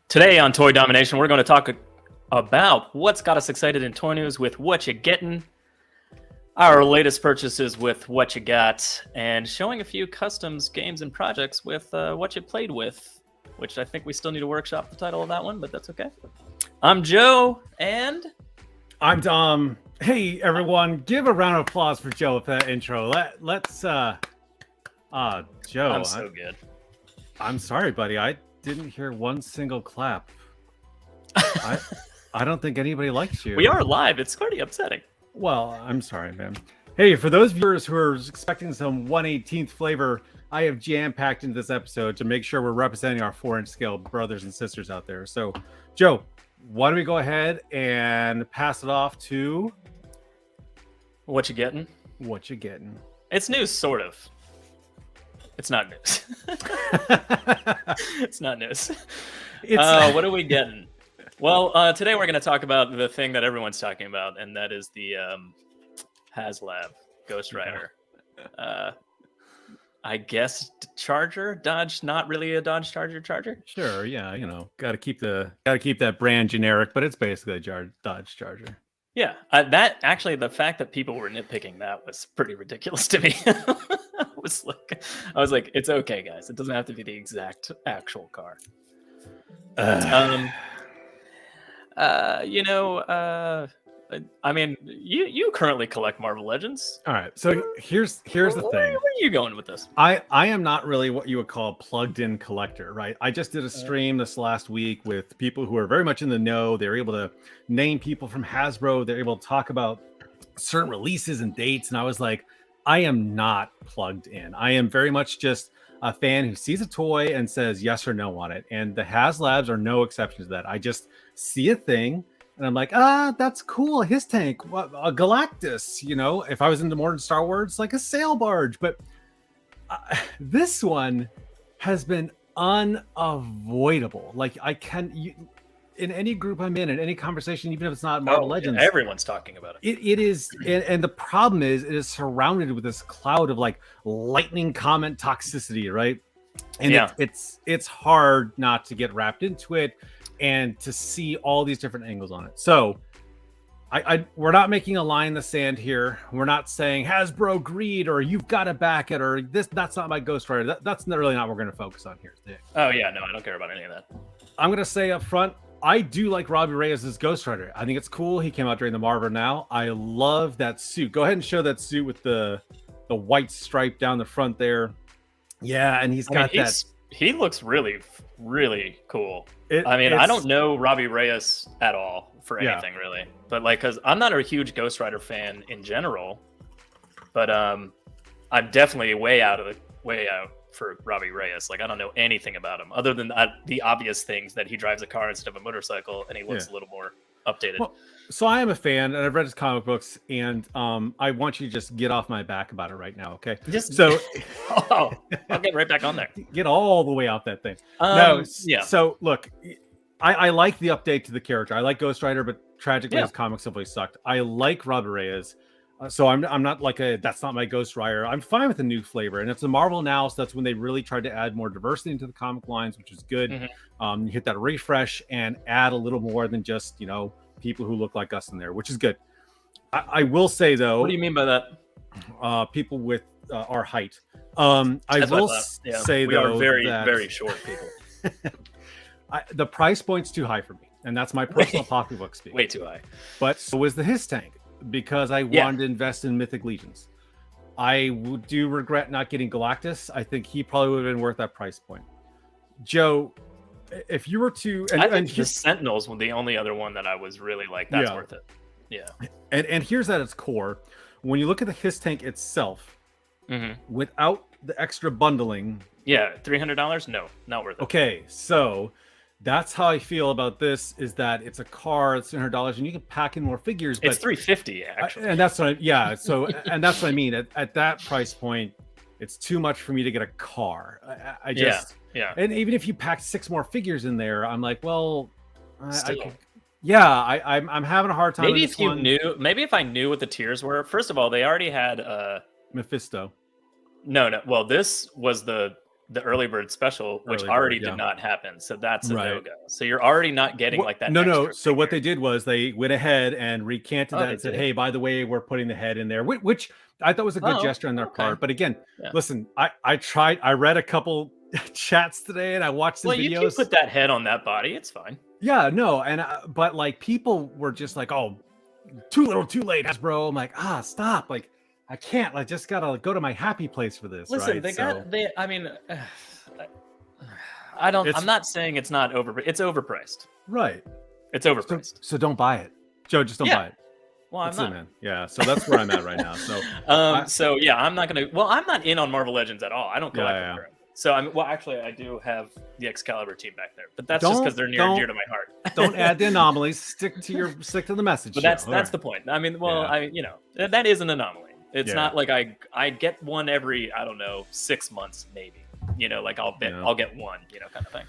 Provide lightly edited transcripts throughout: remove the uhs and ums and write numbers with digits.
Today on Toy DOMination, we're going to talk about what's got us excited in toy news with Whatcha Gettin, our latest purchases with Whatcha Got, and showing a few customs games and projects with Whatcha Played With, which I think we still need to workshop the title of that one, but that's okay. I'm Joe, and... I'm Dom. Hey, everyone, give a round of applause for Joe with that intro. Let's Joe. I'm so good. I'm sorry, buddy. I didn't hear one single clap. I don't think anybody likes you. We are live. It's pretty upsetting. Well, I'm sorry, man. Hey, for those viewers who are expecting some 1/18th flavor, I have jam-packed into this episode to make sure we're representing our 4-inch scale brothers and sisters out there. So, Joe, why don't we go ahead and pass it off to... Whatcha Gettin? Whatcha Gettin? It's news, sort of. It's not news. It's not news. What are we getting? Well, today we're going to talk about the thing that everyone's talking about, and that is the HasLab Ghost Rider. I guess Charger, Dodge, not really a Dodge Charger. Sure, yeah, you know, got to keep that brand generic, but it's basically a Dodge Charger. Yeah, that actually, the fact that people were nitpicking that was pretty ridiculous to me. I was like, it's okay, guys. It doesn't have to be the exact actual car. I mean, you currently collect Marvel Legends. All right, so here's the thing. Where are you going with this? I am not really what you would call a plugged-in collector, right? I just did a stream this last week with people who are very much in the know. They were able to name people from Hasbro. They're able to talk about certain releases and dates, and I was like, I am not plugged in. I am very much just a fan who sees a toy and says yes or no on it, and the HasLabs are no exception to that. I just see a thing and I'm like, that's cool. His tank, a Galactus, you know, if I was into modern Star Wars, like a sail barge. But this one has been unavoidable. Like in any group I'm in any conversation, even if it's not Marvel Legends, everyone's talking about it. It is, and the problem is, it is surrounded with this cloud of like lightning comment toxicity, right? And yeah, it's hard not to get wrapped into it and to see all these different angles on it. So we're not making a line in the sand here. We're not saying Hasbro greed or you've got to back it or that's not my Ghost Rider. That's really not what we're going to focus on here today. Oh yeah, no, I don't care about any of that. I'm going to say up front, I do like Robbie Reyes' Ghost Rider. I think it's cool. He came out during the Marvel Now. I love that suit. Go ahead and show that suit with the white stripe down the front there. Yeah, and he looks really, really cool. I don't know Robbie Reyes at all for anything really, but like, cause I'm not a huge Ghost Rider fan in general, but I'm definitely way out for Robbie Reyes. Like, I don't know anything about him other than the obvious things that he drives a car instead of a motorcycle and he looks a little more updated. Well, so I am a fan and I've read his comic books and I want you to just get off my back about it right now, okay? I'll get right back on there. Get all the way out that thing. So look, I like the update to the character. I like Ghost Rider, but tragically his comics simply sucked. I like Robbie Reyes. So I'm not like that's not my Ghost Rider. I'm fine with a new flavor, and it's a Marvel Now, so that's when they really tried to add more diversity into the comic lines, which is good. Mm-hmm. You hit that refresh and add a little more than just people who look like us in there, which is good. I will say though, what do you mean by that? People with our height. I will say we though, are very short people. The price point's too high for me, and that's my personal pocketbook speak. Way too high. But so was the His Tank. Because I wanted to invest in Mythic Legions. I do regret not getting Galactus. I think he probably would have been worth that price point. Joe, if you were to... I think his Sentinels were the only other one that I was really like, that's worth it. Yeah. And here's at its core. When you look at the His Tank itself, without the extra bundling... Yeah, $300? No, not worth it. Okay, so... That's how I feel about this. Is that it's a car, it's $300, and you can pack in more figures. But it's $350 actually, and that's what So, and that's what I mean. At that price point, it's too much for me to get a ar. I just And even if you pack 6 more figures in there, I'm like, well, I'm having a hard time. Maybe if I knew what the tiers were. First of all, they already had Mephisto. No. Well, this was the the early bird special, which already did not happen. So that's a no-go. So you're already not getting like that. No. So what they did was they went ahead and recanted that and said, hey, by the way, we're putting the head in there, which I thought was a good gesture on their part. But again, listen, I read a couple chats today and I watched the videos. You can put that head on that body. It's fine. Yeah, no. And, but like people were just like, oh, too little, too late, Hasbro. I'm like, stop. Like, I can't. I just gotta go to my happy place for this. Listen, right? I mean, I'm not saying it's not it's overpriced. Right. It's overpriced. So don't buy it, Joe. Just don't buy it. Well, I'm not. Man. Yeah. So that's where I'm at right now. So, I'm not gonna. Well, I'm not in on Marvel Legends at all. I don't collect them. So actually, I do have the Excalibur team back there, but that's just because they're near and dear to my heart. Don't add the anomalies. Stick to the message. But that's the point. I mean, that is an anomaly. It's not like I get one every 6 months maybe. Like I'll get one, kind of thing.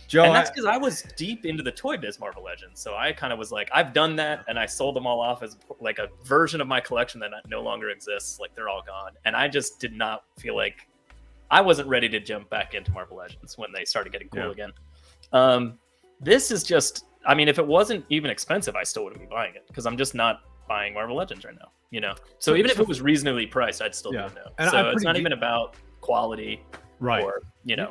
Joe, and that's because I was deep into the Toy Biz Marvel Legends, so I kind of was like, I've done that, and I sold them all off as like a version of my collection that no longer exists. Like they're all gone, and I just did not feel like I wasn't ready to jump back into Marvel Legends when they started getting cool again. This is just, I mean, if it wasn't even expensive, I still wouldn't be buying it because I'm just not buying Marvel Legends right now. So even if it was reasonably priced, I'd still do no. And so it's not even about quality, right? Or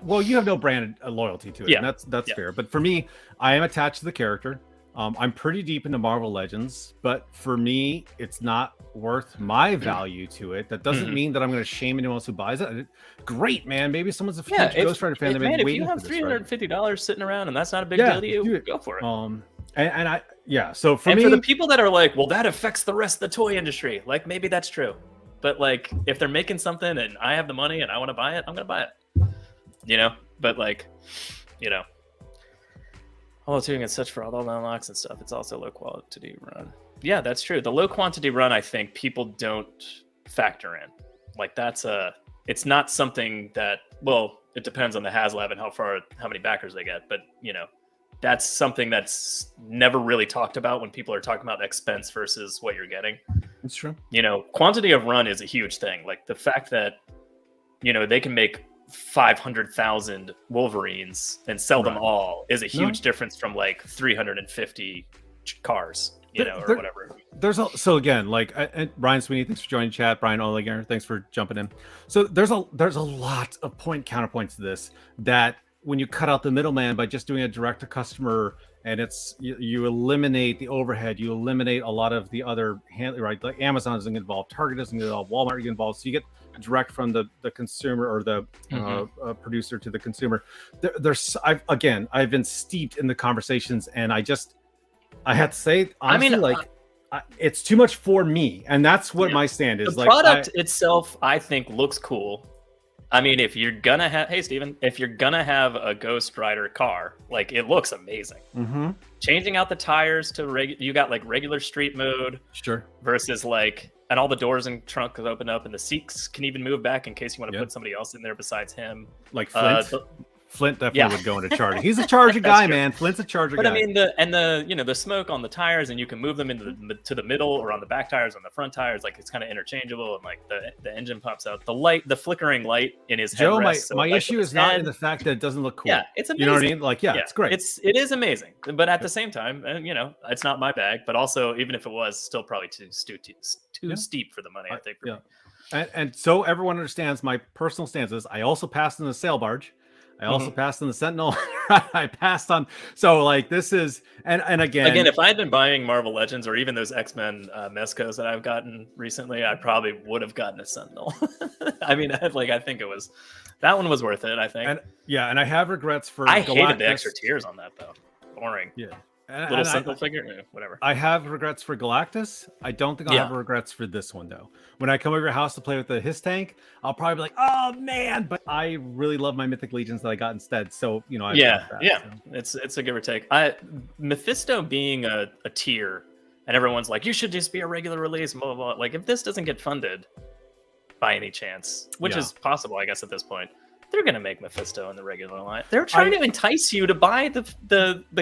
well, you have no brand loyalty to it. Yeah, and that's fair. But for me, I am attached to the character. I'm pretty deep into Marvel Legends, but for me, it's not worth my value to it. That doesn't mean that I'm going to shame anyone else who buys it. Great, man. Maybe someone's a huge Ghost Rider fan. If you have $350 sitting around and that's not a big deal to you, go for it. So for the people that are like, well, that affects the rest of the toy industry. Like maybe that's true, but like if they're making something and I have the money and I want to buy it, I'm gonna buy it. But like, although doing it such for all the unlocks and stuff, it's also low quantity run. Yeah, that's true. The low quantity run, I think people don't factor in. Like it's not something that, well, it depends on the HasLab and how many backers they get, but that's something that's never really talked about when people are talking about expense versus what you're getting. It's true. Quantity of run is a huge thing. Like the fact that, they can make 500,000 Wolverines and sell them all is a huge difference from like 350 cars, or whatever. So again, like Brian Sweeney, thanks for joining chat. Brian Oliger, thanks for jumping in. So there's a lot of counterpoints to this that when you cut out the middleman by just doing a direct to customer, and it's you eliminate the overhead, you eliminate a lot of the other right? Like Amazon doesn't get involved, Target doesn't get involved, Walmart get involved, so you get direct from the consumer or the producer to the consumer. I've been steeped in the conversations, and I have to say, honestly, it's too much for me, and that's what my stand is. The product itself, I think, looks cool. I mean, if you're gonna have, hey Steven, if you're gonna have a Ghost Rider car, like it looks amazing. Changing out the tires to you got like regular street mode, sure, versus like, and all the doors and trunk open up, and the seats can even move back in case you want to put somebody else in there besides him. Like Flint. Flint definitely would go into Charger. He's a Charger guy, man. Flint's a Charger guy. But I mean, the smoke on the tires, and you can move them to the middle or on the back tires, on the front tires. Like it's kind of interchangeable, and like the engine pops out. The flickering light in his Joe, headrest. My issue is not in the fact that it doesn't look cool. Yeah, it's amazing. You know what I mean? Like, it's great. It is amazing. But at the same time, and it's not my bag. But also, even if it was, still probably too steep for the money. I think. And so everyone understands my personal stances. I also passed in the sail barge. I also passed on the Sentinel. I passed on. So like this is and again, if I had been buying Marvel Legends or even those X-Men Mezcos that I've gotten recently, I probably would have gotten a Sentinel. I mean, I think that one was worth it. I think. And I have regrets for. I hated the extra tiers on that though. Boring. Yeah. Little Sentinel figure, whatever. I have regrets for Galactus. I don't think I'll have regrets for this one though. When I come over your house to play with his tank, I'll probably be like, "Oh man!" But I really love my Mythic Legions that I got instead. So so. It's a give or take. Mephisto being a tier, and everyone's like, "You should just be a regular release." Blah blah blah. Like if this doesn't get funded by any chance, which is possible, I guess at this point. They're gonna make Mephisto in the regular line. They're trying to entice you to buy the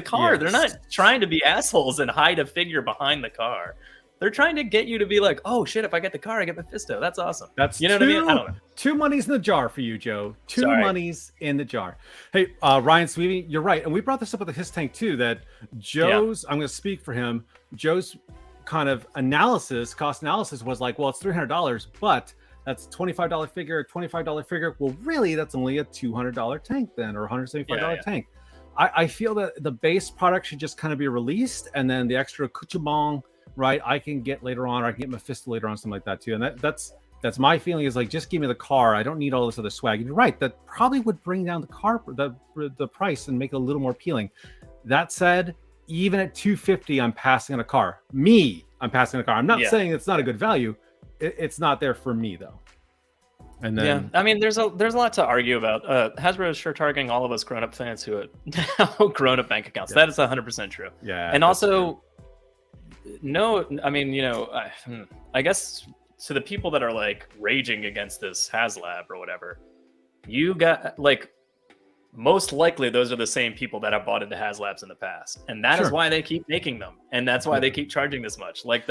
car. Yes. They're not trying to be assholes and hide a figure behind the car. They're trying to get you to be like, oh shit, if I get the car, I get Mephisto. That's awesome. That's you know what I mean? I don't know. 2 monies in the jar for you, Joe. Two monies in the jar. Hey, Ryan Sweetie, you're right. And we brought this up with the His Tank too, that Joe's, I'm going to speak for him, Joe's kind of cost analysis was like, well, it's $300, but that's $25 figure, $25 figure. Well, really, that's only a $200 tank then, or $175 tank. I feel that the base product should just kind of be released, and then the extra accoutrement, right, I can get later on, or I can get Mephisto later on, something like that too. And that's my feeling, is like, just give me the car. I don't need all this other swag. And you're right, that probably would bring down the price and make it a little more appealing. That said, even at $250, I'm passing on a car. I'm passing on a car. I'm not saying it's not a good value. It's not there for me though. And then, I mean, there's a lot to argue about. Hasbro is sure targeting all of us grown-up fans who have grown-up bank accounts. That is 100% true. Yeah. And also, no, I mean, I guess to the people that are like raging against this HasLab or whatever, you got like, most likely those are the same people that have bought into HasLabs in the past, and that is why they keep making them, and that's why they keep charging this much. Like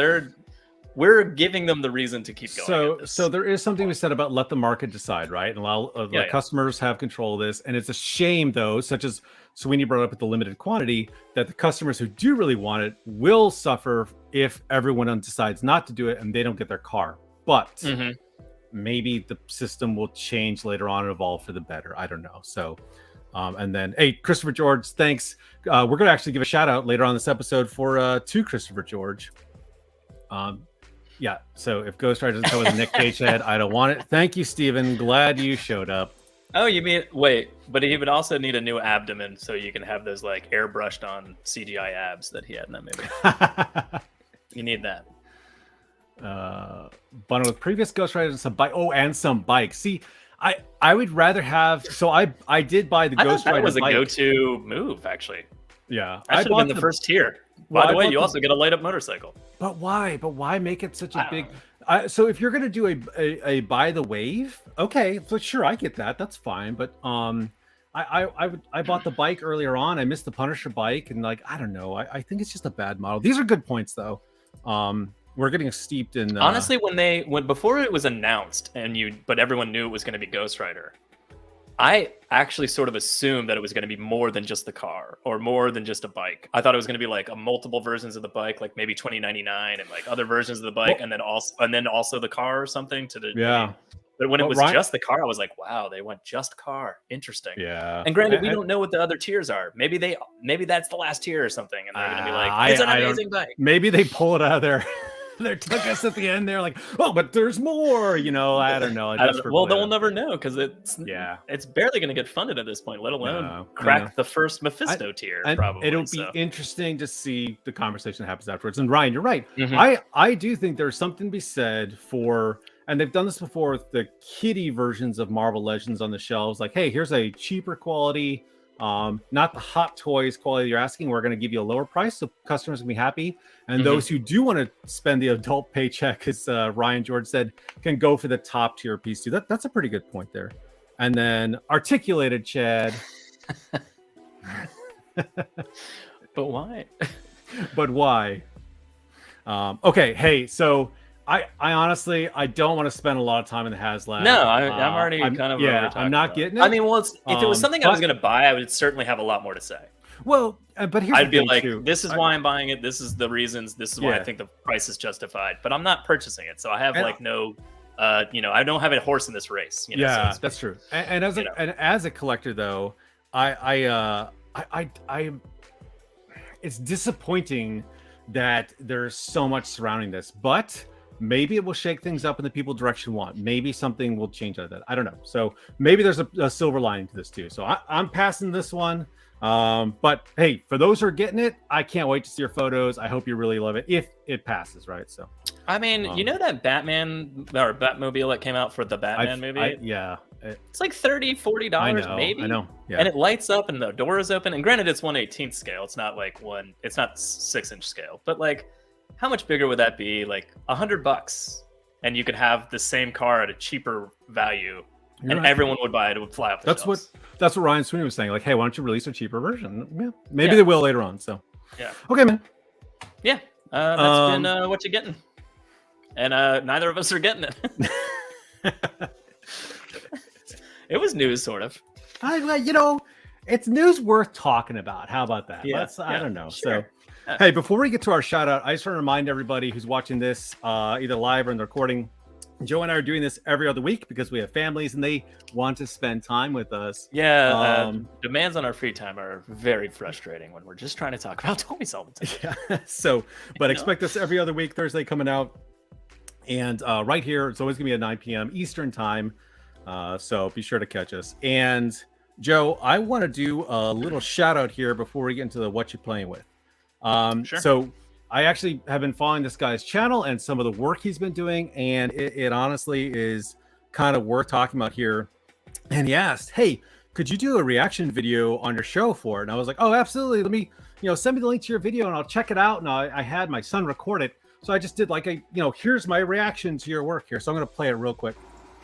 we're giving them the reason to keep going. So there is something we said about let the market decide, right? And allow customers have control of this. And it's a shame, though, such as Sweeney brought up with the limited quantity, that the customers who do really want it will suffer if everyone decides not to do it and they don't get their car. But maybe the system will change later on and evolve for the better. I don't know. So, and then, hey, Christopher George, thanks. We're going to actually give a shout out later on this episode to Christopher George. Yeah, so if Ghost Rider doesn't come with a Nick Cage head, I don't want it. Thank you, Steven. Glad you showed up. Oh, you mean, wait, but he would also need a new abdomen so you can have those like airbrushed on CGI abs that he had in that movie. You need that. But with previous Ghost Riders and some bike, and some bikes. See, I would rather have. So I did buy the Ghost Rider. That was a go-to move, actually. Yeah, I should have been the first tier. By the way, you also get a light-up motorcycle. But why? But why make it such a big? So if you're gonna do a buy the wave, okay, so sure, I get that. That's fine. But I bought the bike earlier on. I missed the Punisher bike, and like I don't know. I think it's just a bad model. These are good points though. We're getting steeped in. Honestly, when before it was announced but everyone knew it was going to be Ghost Rider, I actually sort of assumed that it was going to be more than just the car or more than just a bike. I thought it was going to be like a multiple versions of the bike, like maybe 2099 and like other versions of the bike, and then also the car or something to the But when it was just the car, I was like, wow, they went just car. Interesting. Yeah. And granted, we don't know what the other tiers are. Maybe that's the last tier or something, and they're going to be like, it's an amazing bike. Maybe they pull it out of there. They took us at the end. They're like, oh, but there's more. I don't know. Well, we'll never know because it's barely going to get funded at this point, let alone crack the first Mephisto tier. Probably it'll be interesting to see the conversation that happens afterwards. And Ryan, you're right. I do think there's something to be said for, and they've done this before with the kiddie versions of Marvel Legends on the shelves. Like, hey, here's a cheaper quality. Not the Hot Toys quality you're asking. We're going to give you a lower price so customers can be happy. And those who do want to spend the adult paycheck, as Ryan George said, can go for the top tier piece too. That's a pretty good point there. And then Articulated Chad. But why? But why? Okay, hey, so I honestly, I don't want to spend a lot of time in the HasLab. No, I'm already kind of I'm not getting it. I mean, well, if it was something I was going to buy, I would certainly have a lot more to say. Well, but here's I'd be like, this is why I'm buying it. This is the reasons. This is why I think the price is justified. But I'm not purchasing it, so I have no, I don't have a horse in this race. So that's true. And as a collector, though, I it's disappointing that there's so much surrounding this, but maybe it will shake things up in the people direction want. Maybe something will change out of that. I don't know. So maybe there's a silver lining to this too. So I'm passing this one. But hey, for those who are getting it, I can't wait to see your photos. I hope you really love it if it passes, right? So I mean, that Batman or Batmobile that came out for the Batman movie? It's like $30-$40 maybe. I know. Yeah. And it lights up and the door is open. And granted, it's 1/18 scale. It's not like it's not 6-inch scale. But like, how much bigger would that be? Like $100, and you could have the same car at a cheaper value. Everyone would buy it. It would fly off the shelves. That's what Ryan Sweeney was saying. Like, hey, why don't you release a cheaper version? Yeah, maybe they will later on. So, yeah. Okay, man. Yeah. That's been Whatcha Gettin, and neither of us are getting it. It was news, sort of. It's news worth talking about. How about that? Yeah, I don't know. Sure. So, hey, before we get to our shout out, I just want to remind everybody who's watching this either live or in the recording, Joe and I are doing this every other week because we have families and they want to spend time with us. Yeah, demands on our free time are very frustrating when we're just trying to talk about toys all the time. Yeah. So, but expect us every other week, Thursday coming out. And right here, it's always going to be at 9 p.m. Eastern time. So be sure to catch us. And Joe, I want to do a little shout out here before we get into the What You Playing With. Sure. So I actually have been following this guy's channel and some of the work he's been doing, and it honestly is kind of worth talking about here. And he asked, hey, could you do a reaction video on your show for it? And I was like, oh, absolutely. Let me, send me the link to your video and I'll check it out. And I had my son record it. So I just did like here's my reaction to your work here. So I'm going to play it real quick.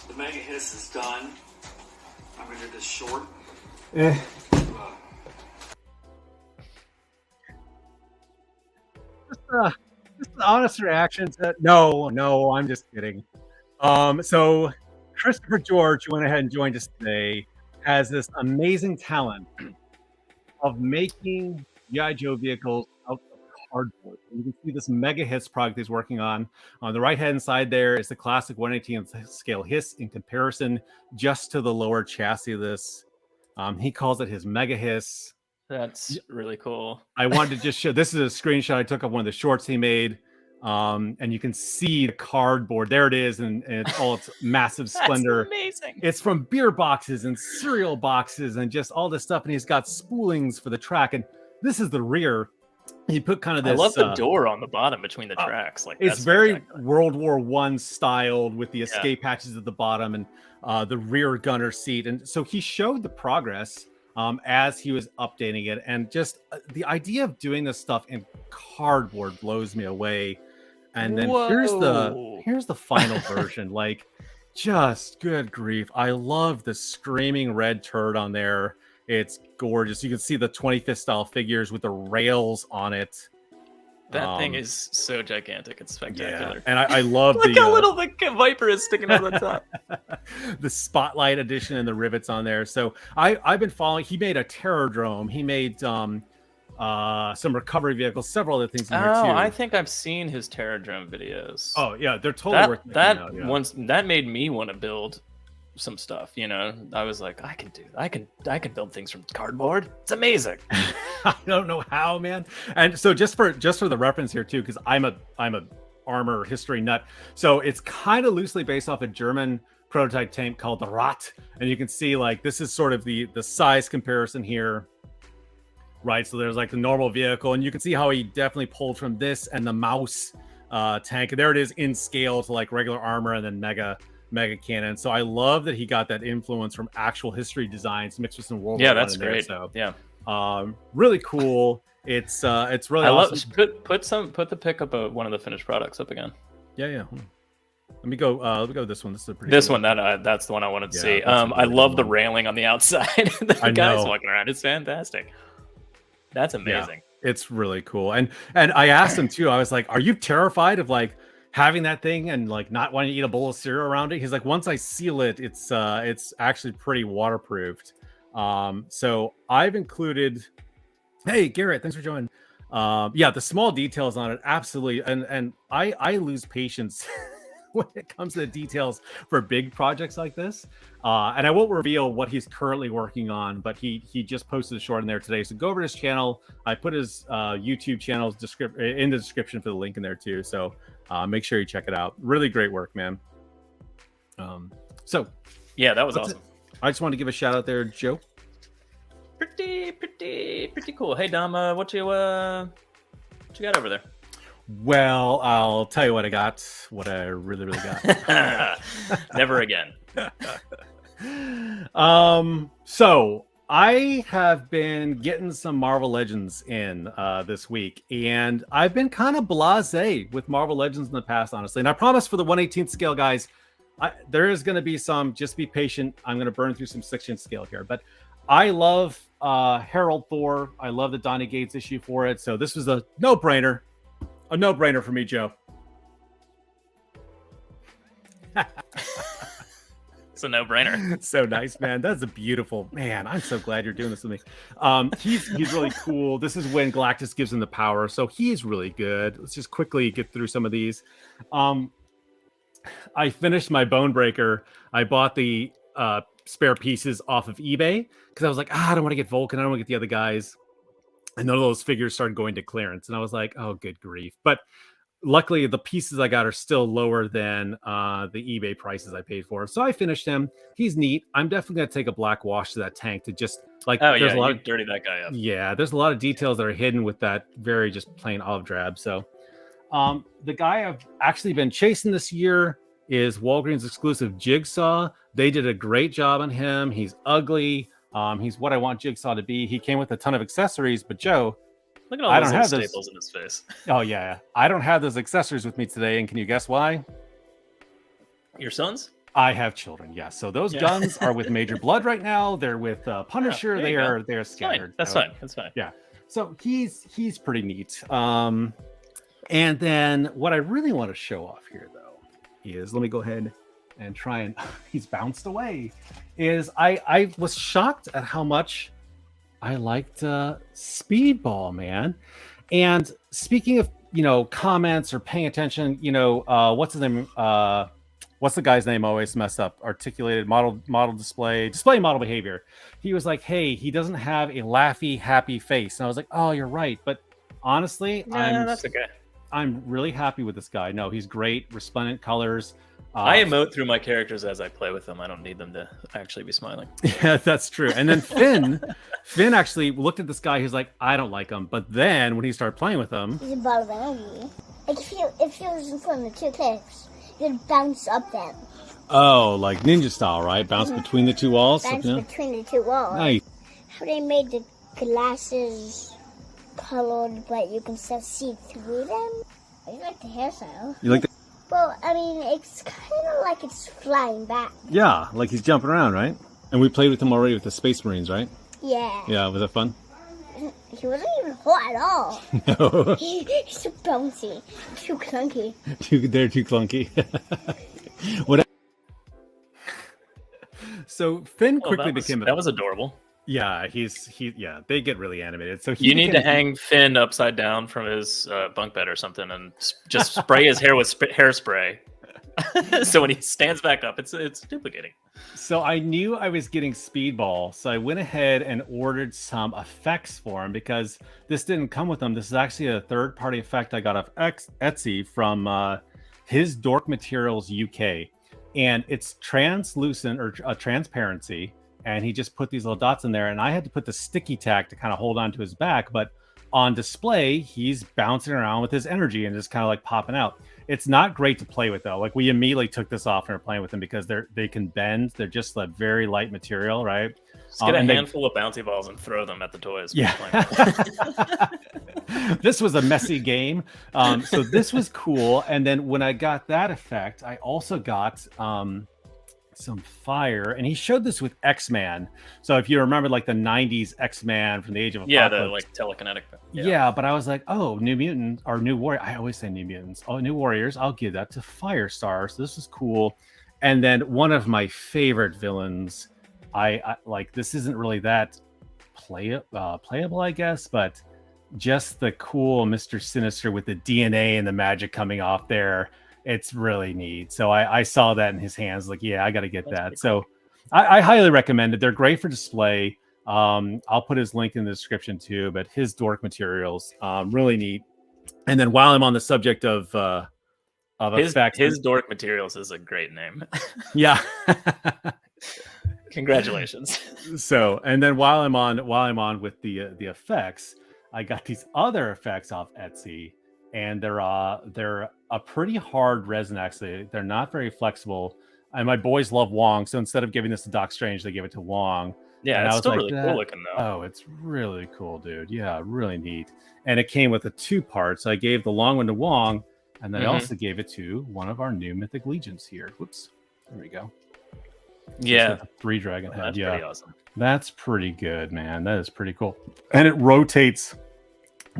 The mega hiss is done. I'm going to do this short. Just an honest reaction to no, I'm just kidding. So Christopher George, who went ahead and joined us today, has this amazing talent of making G.I. Joe vehicles out of cardboard. You can see this mega hiss product he's working on. On the right hand side there is the classic 1/18th scale hiss in comparison just to the lower chassis of this. He calls it his mega hiss. That's really cool. I wanted to just show, this is a screenshot I took of one of the shorts he made. And you can see the cardboard. There it is, and it's all its massive splendor. That's amazing. It's from beer boxes and cereal boxes and just all this stuff. And he's got spoolings for the track. And this is the rear. He put kind of this. I love the door on the bottom between the tracks. Like it's very World War I styled with the escape hatches at the bottom and the rear gunner seat. And so he showed the progress as he was updating it, and just the idea of doing this stuff in cardboard blows me away. And then here's the final version. Like, just good grief. I love the screaming red turd on there. It's gorgeous. You can see the 25th style figures with the rails on it. That thing is so gigantic. It's spectacular. Yeah. And I love Look how little the Viper is sticking out the top. The Spotlight edition and the rivets on there. So I've been following. He made a Terrordrome. He made some recovery vehicles, several other things in here too. I think I've seen his Terrordrome videos. Oh yeah, they're totally worth checking out, that made me want to build some stuff. I was like, I can build things from cardboard. It's amazing. I don't know how, man. And so just for the reference here too, because I'm a armor history nut. So it's kind of loosely based off a German prototype tank called the Ratte, and you can see like this is sort of the size comparison here. Right, so there's like the normal vehicle, and you can see how he definitely pulled from this and the Mouse tank. And there it is in scale to like regular armor and then mega cannon. So I love that he got that influence from actual history designs mixed with some World War. That's great. So yeah, really cool. It's really awesome. Put the pic up of one of the finished products up again. Yeah. Let me go with this one. This is a pretty. This one that's the one I wanted to see. I love the railing on the outside. The guy's walking around. It's fantastic. That's amazing. Yeah, it's really cool. And I asked him too. I was like, "Are you terrified of like having that thing and like not wanting to eat a bowl of cereal around it?" He's like, "Once I seal it, it's actually pretty waterproofed." So I've included. Hey Garrett, thanks for joining. The small details on it, absolutely. And I lose patience when it comes to the details for big projects like this. And I won't reveal what he's currently working on, but he just posted a short in there today. So go over to his channel. I put his YouTube channel in the description for the link in there too. So make sure you check it out. Really great work, man. So yeah, that was awesome. I just wanted to give a shout out there, Joe. Pretty cool. Hey Dom, what you got over there? Well, I'll tell you what I got. What I really got. Never again. So I have been getting some Marvel Legends in this week, and I've been kind of blasé with Marvel Legends in the past, honestly. And I promise for the 1/18th scale guys, there is going to be some. Just be patient. I'm going to burn through some 6-inch scale here, but I love Harold Thor. I love the Donny Gates issue for it. So this was a no-brainer. A no-brainer for me, Joe. It's a no-brainer. So nice, man. That's a beautiful man. I'm so glad you're doing this with me. He's really cool. This is when Galactus gives him the power, so he's really good. Let's just quickly get through some of these. I finished my Bone Breaker. I bought the spare pieces off of eBay because I was like, I don't want to get Vulcan. I don't want to get the other guys. And none of those figures started going to clearance, and I was like, oh, good grief. But luckily, the pieces I got are still lower than the eBay prices I paid for. So I finished him. He's neat. I'm definitely going to take a black wash to that tank to just like. Oh yeah, you dirty that guy up. Yeah, there's a lot of details that are hidden with that very just plain olive drab. So the guy I've actually been chasing this year is Walgreens exclusive Jigsaw. They did a great job on him. He's ugly. He's what I want Jigsaw to be. He came with a ton of accessories, but Joe, look at all those little staples in his face. Oh, yeah. I don't have those accessories with me today. And can you guess why? Your sons? I have children, yes. So those guns are with Major Blood right now. They're with Punisher. Oh, they're scattered. That's fine. That's fine. Yeah. So he's pretty neat. And then what I really want to show off here, though, is let me go ahead and try and he's bounced away. Is I was shocked at how much I liked Speedball, man. And speaking of, comments or paying attention, what's his name? What's the guy's name? Always mess up. Articulated model display model behavior. He was like, hey, he doesn't have a laughy, happy face. And I was like, oh, you're right. But honestly, that's okay. I'm really happy with this guy. No, he's great. Resplendent colors. I emote through my characters as I play with them. I don't need them to actually be smiling. Yeah, that's true. And then Finn actually looked at this guy. He's like, I don't like him. But then when he started playing with him, he's a ball of energy. Like if you was in front of the two cliffs, you'd bounce up them. Oh, like ninja style, right? Bounce between the two walls. Bounce between the two walls. Nice. How they made the glasses colored, but you can still see through them. I like the hairstyle. You like the? Well, I mean, it's kind of like it's flying back. Yeah, like he's jumping around, right? And we played with him already with the Space Marines, right? Yeah. Yeah, was that fun? He wasn't even hot at all. No. He's too bouncy. Too clunky. They're too clunky. What? So Finn quickly became. That was adorable. Yeah, they get really animated. So you need to hang Finn upside down from his bunk bed or something, and just spray his hair with hairspray. So when he stands back up, it's duplicating. So I knew I was getting Speedball, so I went ahead and ordered some effects for him because this didn't come with them. This is actually a third-party effect I got off Etsy from his Dork Materials UK, and it's translucent or transparency. And he just put these little dots in there, and I had to put the sticky tack to kind of hold on to his back. But on display, he's bouncing around with his energy and just kind of like popping out. It's not great to play with, though. Like we immediately took this off and are playing with them because they can bend. They're just a very light material, right? Just get a handful of bouncy balls and throw them at the toys. Yeah. This was a messy game. So this was cool. And then when I got that effect, I also got some fire, and he showed this with X-Man. So if you remember like the 90s X-Man from the Age of Apocalypse. Yeah, the like telekinetic. Yeah, but I was like, oh, New Mutant or New Warrior. I always say New Mutants. Oh, New Warriors. I'll give that to Firestar. So this is cool. And then one of my favorite villains, I like, this isn't really that playable, I guess, but just the cool Mr. Sinister with the DNA and the magic coming off there. It's really neat. So I saw that in his hands, like, yeah, I got to get that. Cool. So I highly recommend it. They're great for display. I'll put his link in the description too, but his Dork Materials, really neat. And then while I'm on the subject of effects, his Dork Materials is a great name. Yeah. Congratulations. So, and then while I'm on with the effects, I got these other effects off Etsy. And they're a pretty hard resin, actually. They're not very flexible. And my boys love Wong, so instead of giving this to Doc Strange, they give it to Wong. Yeah, and it's still really cool looking, though. Oh, it's really cool, dude. Yeah, really neat. And it came with a 2-part. So I gave the long one to Wong, and then I also gave it to one of our new Mythic Legions here. Whoops. There we go. Yeah. 3 dragon head. That's pretty awesome. That's pretty good, man. That is pretty cool. And it rotates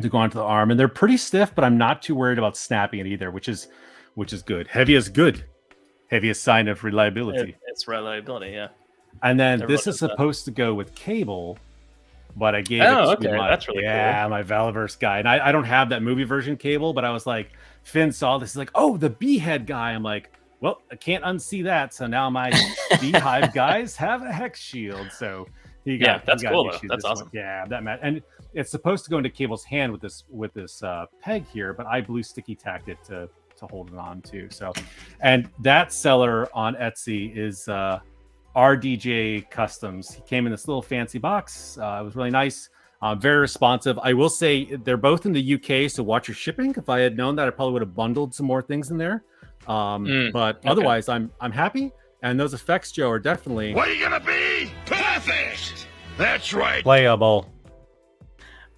to go onto the arm, and they're pretty stiff, but I'm not too worried about snapping it either, which is good. Heavy is good. Heaviest sign of reliability. It's reliability, yeah. And then this is supposed to go with cable, but I gave it to that's really cool. my Valaverse guy. And I don't have that movie version cable, but I was like, Finn saw this, he's like, oh, the Beehead guy. I'm like, well, I can't unsee that. So now my Beehive guys have a hex shield. So that's cool. That's awesome. Yeah, that match. And it's supposed to go into Cable's hand with this peg here, but I blue sticky tacked it to hold it on too. So, and that seller on Etsy is RDJ Customs. He came in this little fancy box. It was really nice. Very responsive. I will say they're both in the UK, so watch your shipping. If I had known that, I probably would have bundled some more things in there. But otherwise, I'm happy. And those effects, Joe, are definitely... What are you gonna be? Perfect! That's right. Playable.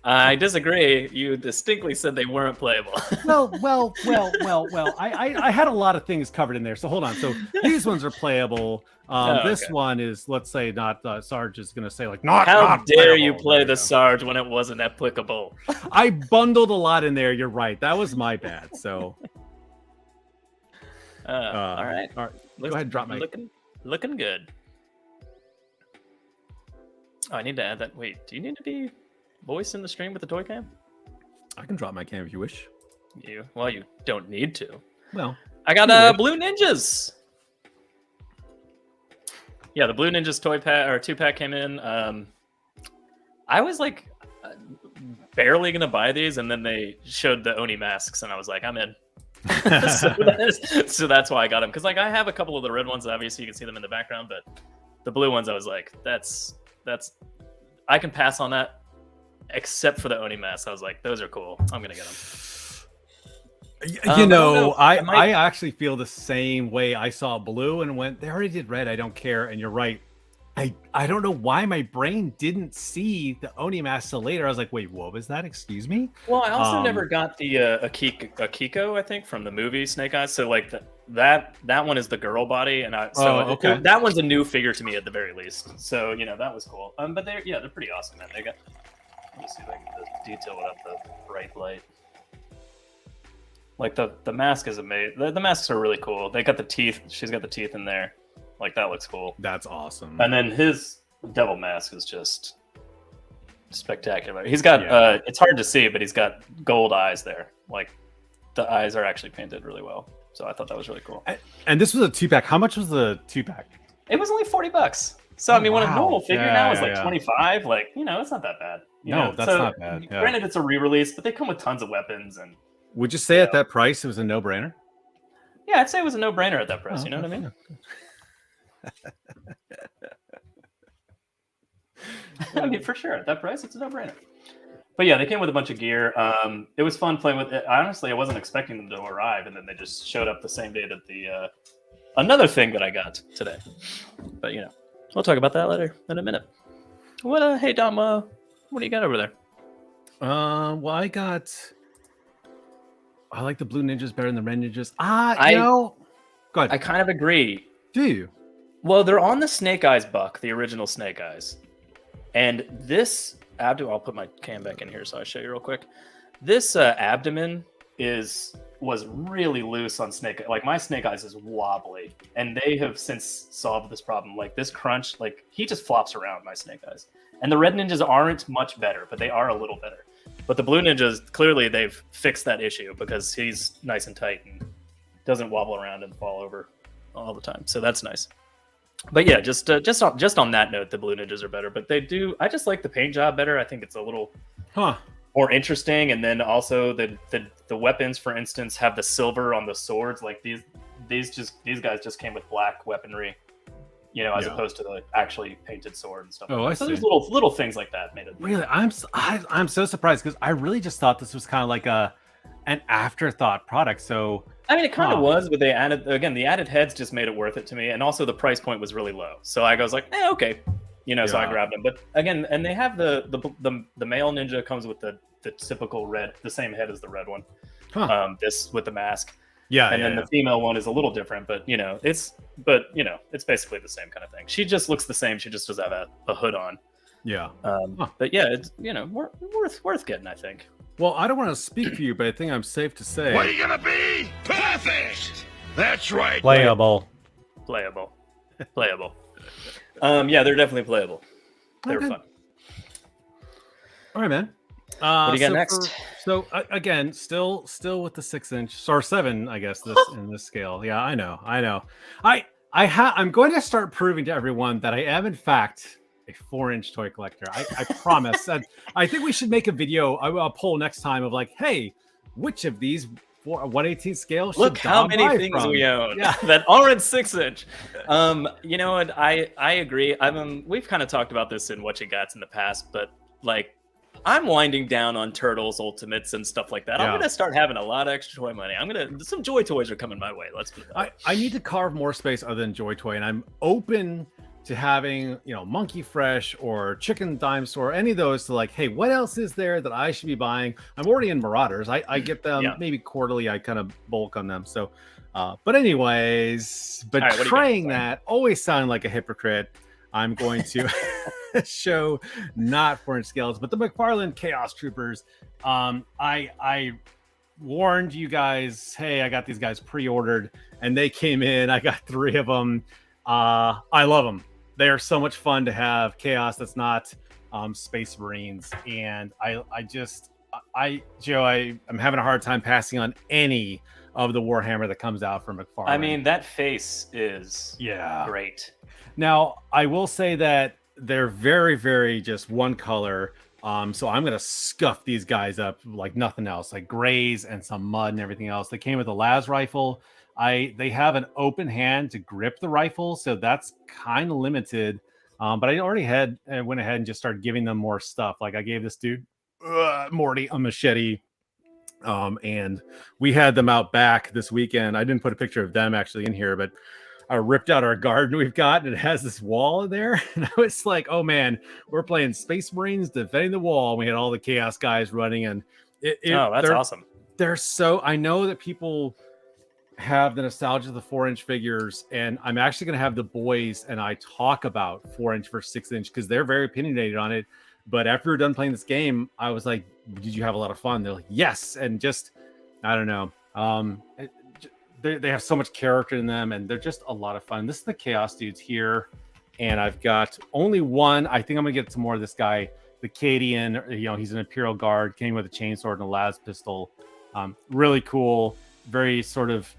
I disagree. You distinctly said they weren't playable. Well. I had a lot of things covered in there. So hold on. So these ones are playable. This one is, let's say, not. Sarge is going to say like, not. How not dare playable. you play the Sarge when it wasn't applicable? I bundled a lot in there. You're right. That was my bad. So. All right. Go ahead and drop my. Looking good. Oh, I need to add that. Wait, do you need to be voiced in the stream with the toy cam? I can drop my cam if you wish. You don't need to. Well, I got Blue Ninjas. Yeah, the Blue Ninjas toy pack or 2-pack came in. I was like barely gonna buy these, and then they showed the Oni masks, and I was like, I'm in. so that's why I got them, because like I have a couple of the red ones. Obviously, you can see them in the background, but the blue ones, I was like, that's I can pass on that. Except for the Oni mask, I was like, those are cool. I'm gonna get them. I actually feel the same way. I saw blue and went, they already did red. I don't care. And you're right. I don't know why my brain didn't see the Oni mask till later. I was like, wait, what was that? Excuse me? Well, I also never got the Akiko, I think, from the movie Snake Eyes. So like that one is the girl body, and that one's a new figure to me at the very least. So that was cool. But they're pretty awesome, man. They got. Let me see if I can detail without the bright light. Like the mask is amazing. The masks are really cool. They got the teeth. She's got the teeth in there. Like that looks cool. That's awesome. And then his devil mask is just spectacular. He's got it's hard to see, but he's got gold eyes there. Like the eyes are actually painted really well. So I thought that was really cool. And this was a 2-pack. How much was the 2-pack? It was only $40. So I mean, when a normal figure now is like 25, like it's not that bad. That's not bad. Yeah. Granted, it's a re-release, but they come with tons of weapons. And would you say at that price it was a no-brainer? Yeah, I'd say it was a no-brainer at that price. You know what I mean? I mean, for sure, at that price, it's a no-brainer. But yeah, they came with a bunch of gear. It was fun playing with it. Honestly, I wasn't expecting them to arrive, and then they just showed up the same day that the another thing that I got today. But we'll talk about that later in a minute. Hey Dom, what do you got over there? Well, I like the Blue Ninjas better than the Red Ninjas. Go ahead. I kind of agree. Do you? Well, they're on the Snake Eyes buck, the original Snake Eyes. And this I'll put my cam back in here so I show you real quick. This abdomen was really loose on Snake. Like my Snake Eyes is wobbly, and they have since solved this problem. Like this crunch, like he just flops around, my Snake Eyes. And the Red Ninjas aren't much better, but they are a little better. But the Blue Ninjas, clearly they've fixed that issue because he's nice and tight and doesn't wobble around and fall over all the time. So that's nice. But yeah, just on that note, the Blue Ninjas are better. But I just like the paint job better. I think it's a little more interesting. And then also the weapons, for instance, have the silver on the swords. Like these guys just came with black weaponry, as opposed to the actually painted sword and stuff. So there's little things like that made it. Really, I'm so surprised because I really just thought this was kind of like an afterthought product. So I mean, it kind of was, but the added heads just made it worth it to me, and also the price point was really low. So I was like, okay, so I grabbed them. But again, and they have the male ninja comes with the typical red, the same head as the red one. This with the mask. And then the female one is a little different, but it's basically the same kind of thing. She just looks the same. She just does have a hood on. Yeah. But yeah, it's worth getting, I think. Well, I don't want to speak for you, but I think I'm safe to say. What are you gonna be? Perfect! That's right. Playable. Playable. Yeah, they're definitely playable. They were fun. All right, man. What do you got next? Again, still with the 6-inch or 7, I guess, in this scale. Yeah, I know. I'm going to start proving to everyone that I am, in fact, a 4-inch toy collector. I promise. I think we should make a video, a poll next time of like, hey, which of these 1/18 scale should look how Dom many buy things from? we own Yeah. that aren't 6-inch. You know what? I agree. We've kind of talked about this in Whatcha Got in the past, but like, I'm winding down on Turtles Ultimates and stuff like that. Yeah. I'm gonna start having a lot of extra toy money. Some Joy Toys are coming my way. Let's put it that way. I need to carve more space other than Joy Toy, and I'm open to having, Monkey Fresh or Chicken Dime Store, any of those, to like, hey, what else is there that I should be buying? I'm already in Marauders. I get them maybe quarterly. I kind of bulk on them. So, but anyways, betraying that always sound like a hypocrite. I'm going to show not 4-inch scales, but the McFarlane Chaos Troopers. I warned you guys, hey, I got these guys pre-ordered, and they came in. I got 3 of them. I love them. They are so much fun to have. Chaos that's not Space Marines, and I'm having a hard time passing on any of the Warhammer that comes out from McFarlane. I mean, that face is great. Now, I will say that they're very, very just one color. So I'm going to scuff these guys up like nothing else, like grays and some mud and everything else. They came with a las rifle. They have an open hand to grip the rifle, so that's kind of limited. But I already went ahead and just started giving them more stuff. Like I gave this dude, Morty, a machete. And we had them out back this weekend. I didn't put a picture of them actually in here, but I ripped out our garden we've got, and it has this wall in there. And I was like, oh man, we're playing Space Marines defending the wall. We had all the Chaos guys running, and that's awesome. They're so, I know that people have the nostalgia of the 4-inch figures, and I'm actually going to have the boys and I talk about 4-inch versus 6-inch because they're very opinionated on it. But after we're done playing this game, I was like, did you have a lot of fun? They're like, yes. And just, I don't know. They have so much character in them, and they're just a lot of fun. This is the Chaos dudes here, and I've got only one. I think I'm gonna get some more of this guy, the Cadian. He's an Imperial Guard, came with a chainsword and a las pistol. Really cool, very sort of,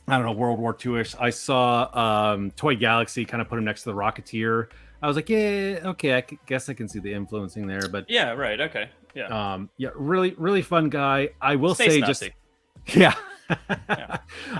I don't know, World War II-ish. I saw Toy Galaxy kind of put him next to the Rocketeer. I was like, yeah, okay, I guess I can see the influencing there, but yeah, right, okay, yeah, really, really fun guy. I will Space say, Nazi. Yeah.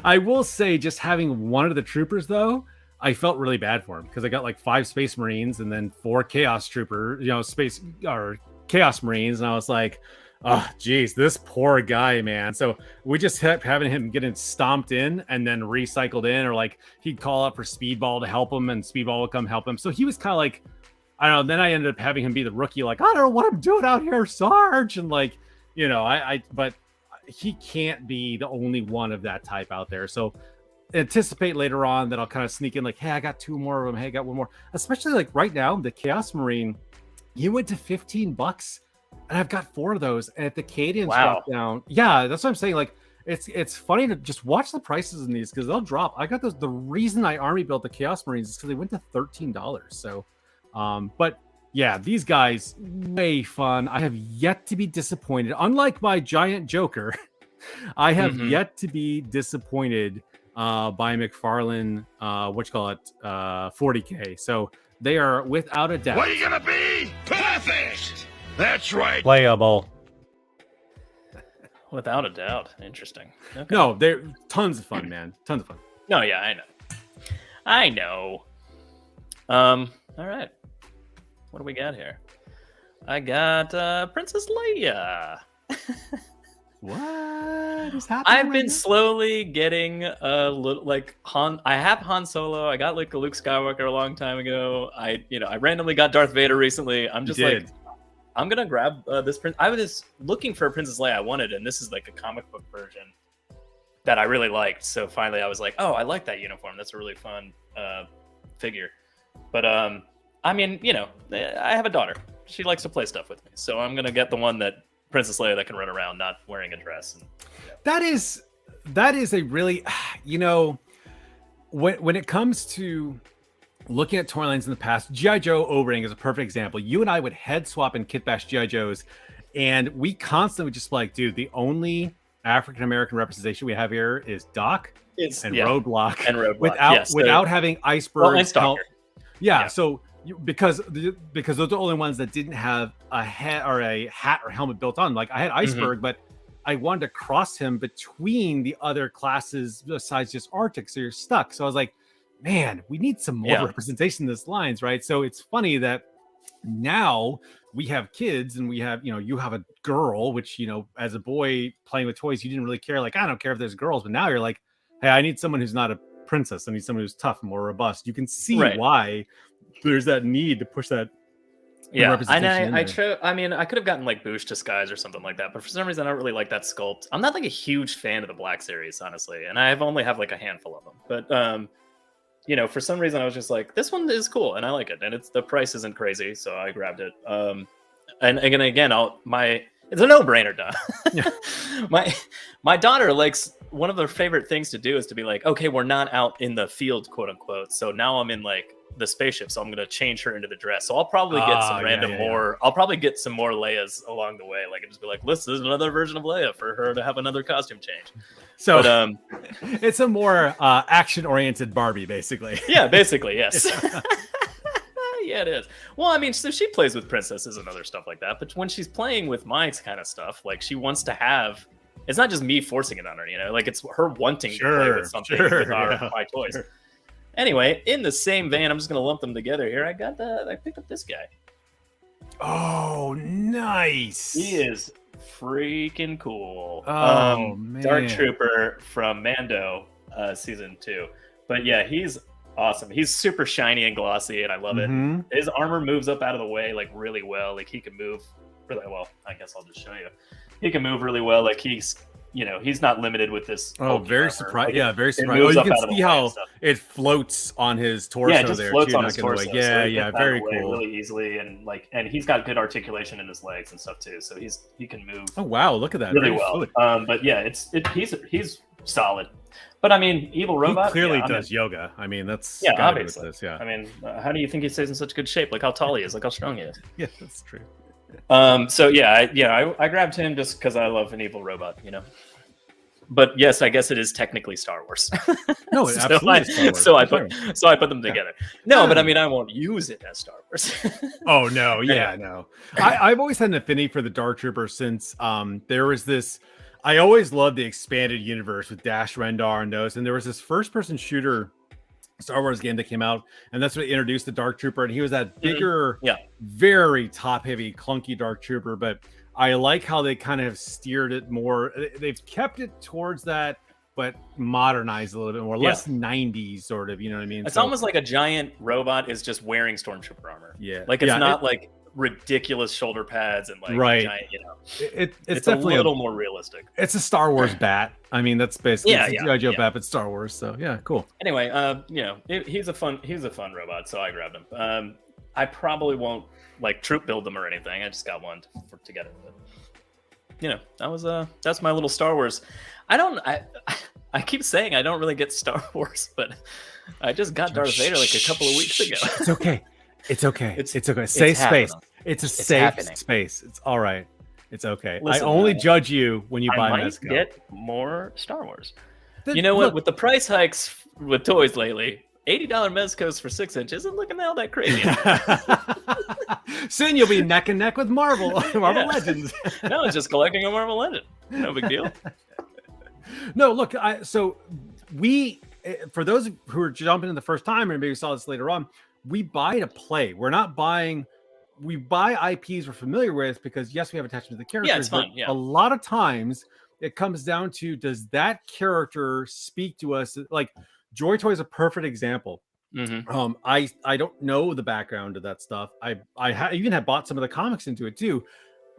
I will say, just having one of the troopers though, I felt really bad for him because I got like 5 Space Marines and then 4 Chaos Space or Chaos Marines, and I was like, oh geez, this poor guy, man. So we just kept having him getting stomped in and then recycled in, or like he'd call up for Speedball to help him and Speedball would come help him. So he was kind of like, I don't know. Then I ended up having him be the rookie, like, I don't know what I'm doing out here, Sarge, and like, but he can't be the only one of that type out there. So anticipate later on that I'll kind of sneak in like, hey, I got 2 more of them. Hey, I got 1 more. Especially like right now, the Chaos Marine, you went to $15 and I've got 4 of those. And if the Cadians drop down, yeah, that's what I'm saying. Like it's funny to just watch the prices in these because they'll drop. I got those. The reason I army built the Chaos Marines is because they went to $13. So, but yeah, these guys, way fun. I have yet to be disappointed. Unlike my giant Joker, I have yet to be disappointed by McFarlane, 40K. So they are without a doubt. What are you gonna be? Perfect! That's right. Playable. Without a doubt. Interesting. Okay. No, they're tons of fun, man. Tons of fun. No, yeah, I know. All right. What do we got here? I got Princess Leia. What is happening? I've been slowly getting a little like Han. I have Han Solo. I got like a Luke Skywalker a long time ago. I randomly got Darth Vader recently. I'm just like, I'm gonna grab this prince. I was looking for a Princess Leia I wanted, and this is like a comic book version that I really liked. So finally, I was like, oh, I like that uniform. That's a really fun figure. But I mean, I have a daughter. She likes to play stuff with me, so I'm gonna get the one that Princess Leia that can run around not wearing a dress. And, That is a really, when it comes to looking at toy lines in the past, G.I. Joe O-Ring is a perfect example. You and I would head swap and kit bash G.I. Joes, and we constantly just like, dude, the only African American representation we have here is Doc and Roadblock, without having icebergs. So because those are the only ones that didn't have a head or a hat or helmet built on. Like I had Iceberg, but I wanted to cross him between the other classes besides just Arctic, so you're stuck. So I was like, man, we need some more representation in this lines, right? So it's funny that now we have kids and we have, you have a girl, which, as a boy playing with toys, you didn't really care. Like, I don't care if there's girls, but now you're like, hey, I need someone who's not a princess. I need someone who's tough and more robust. You can see why there's that need to push that. Yeah, and I could have gotten like Boosh Disguise or something like that, but for some reason I don't really like that sculpt. I'm not like a huge fan of the Black series, honestly, and I only have like a handful of them. But for some reason I was just like, this one is cool and I like it, and the price isn't crazy, so I grabbed it. And again, it's a no-brainer, Don. My daughter likes, one of their favorite things to do is to be like, okay, we're not out in the field, quote unquote, so now I'm in like the spaceship, so I'm going to change her into the dress. So I'll probably get some more. I'll probably get some more Leias along the way. Like, and just be like, listen, this is another version of Leia for her to have another costume change. So it's a more action-oriented Barbie, basically. Yeah, basically, yes. Yeah, it is. Well, I mean, so she plays with princesses and other stuff like that. But when she's playing with my kind of stuff, like she wants to have, it's not just me forcing it on her, like it's her wanting to play with something with my toys. Sure. Anyway, in the same vein, I'm just going to lump them together here. I picked up this guy. Oh, nice. He is freaking cool. Oh, man. Dark Trooper from Mando season 2. But yeah, he's awesome. He's super shiny and glossy, and I love it. His armor moves up out of the way like really well. Like he can move really well. I guess I'll just show you. He can move really well. Like he's not limited with this. Oh, very surprised. Like very surprised. Oh, you can see how it floats on his torso. Yeah, it just floats on his torso. Yeah, so very cool. Really easily, and he's got good articulation in his legs and stuff too. So he can move. Oh wow, look at that. Really well. But yeah, he's solid. But I mean, Evil Robot he clearly does yoga. I mean, that's obviously. This, yeah. I mean, how do you think he stays in such good shape? Like how tall he is, like how strong he is. Yeah, that's true. So yeah, I grabbed him just because I love an Evil Robot, But yes, I guess it is technically Star Wars. No, it absolutely is Star Wars. So I put them together. No, but I mean, I won't use it as Star Wars. Oh no, yeah, no. I've always had an affinity for the Dark Trooper since there was this. I always loved the expanded universe with Dash Rendar and those, and there was this first-person shooter Star Wars game that came out, and that's what introduced the Dark Trooper, and he was that bigger, very top-heavy, clunky Dark Trooper, but I like how they kind of steered it more. They've kept it towards that, but modernized a little bit more, less 90s sort of, you know what I mean? It's almost like a giant robot is just wearing Stormtrooper armor. Yeah. Like it's not like ridiculous shoulder pads and like giant, it's definitely a little more realistic. It's a Star Wars bat. I mean, that's basically G.I. Joe bat, but Star Wars. So yeah, cool. Anyway, he's a fun robot, so I grabbed him. I probably won't like troop build them or anything. I just got one to get it. But, that's my little Star Wars. I keep saying I don't really get Star Wars, but I just got Darth Vader like a couple of weeks ago. It's okay. It's okay. It's okay. Safe space. It's a safe space. It's all right. It's okay. Listen, I only judge you when you buy Mezco. Get more Star Wars. You know what? With the price hikes with toys lately, $80 Mezcos for 6-inch isn't looking all that crazy. Soon you'll be neck and neck with Marvel Legends. No, it's just collecting a Marvel Legend. No big deal. No, look, for those who are jumping in the first time and maybe saw this later on, we buy to play. We're not buying. We buy IPs we're familiar with because yes, we have attachment to the characters. Yeah, it's fun. Yeah. A lot of times it comes down to, does that character speak to us? Like Joy Toy is a perfect example. I don't know the background of that stuff. I even have bought some of the comics into it too,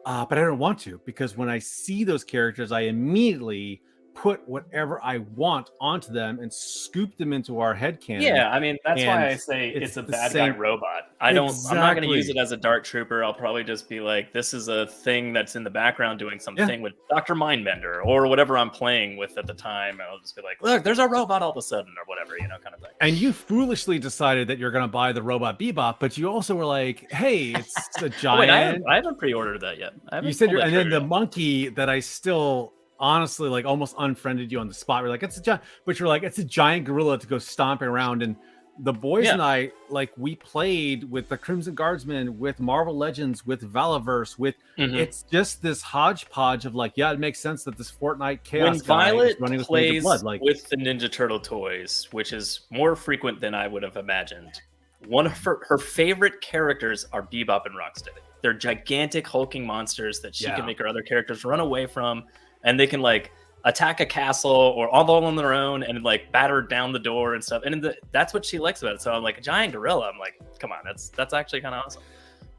but I don't want to, because when I see those characters, I immediately put whatever I want onto them and scoop them into our headcanon. Yeah, I mean, that's why I say it's a bad guy robot. I'm not going to use it as a dark trooper. I'll probably just be like, this is a thing that's in the background doing something with Dr. Mindbender or whatever I'm playing with at the time. I'll just be like, look, there's a robot all of a sudden or whatever, kind of thing. And you foolishly decided that you're going to buy the robot Bebop, but you also were like, hey, it's a giant. I haven't pre-ordered that yet. You said and then the monkey that I still honestly like almost unfriended you on the spot. We're like, it's a giant, but you're like, it's a giant gorilla to go stomping around. And the boys and I, like, we played with the Crimson Guardsmen, with Marvel Legends, with Valaverse, with it's just this hodgepodge of like, it makes sense that this Fortnite chaos when Violet running with plays blood, like, with the Ninja Turtle toys, which is more frequent than I would have imagined. One of her favorite characters are Bebop and Rocksteady. They're gigantic hulking monsters that she can make her other characters run away from. And they can like attack a castle or all on their own and like batter down the door and stuff. And that's what she likes about it. So I'm like, a giant gorilla. I'm like, come on, that's actually kind of awesome.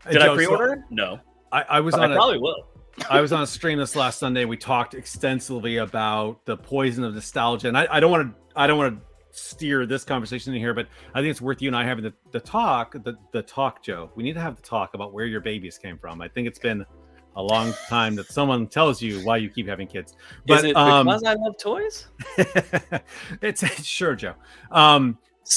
Did I pre-order it? No. I probably will. I was on a stream this last Sunday. We talked extensively about the poison of nostalgia, and I don't want to steer this conversation in here, but I think it's worth you and I having the talk, Joe. We need to have the talk about where your babies came from. I think it's been a long time that someone tells you why you keep having kids. But is it because I love toys? It's sure, Joe.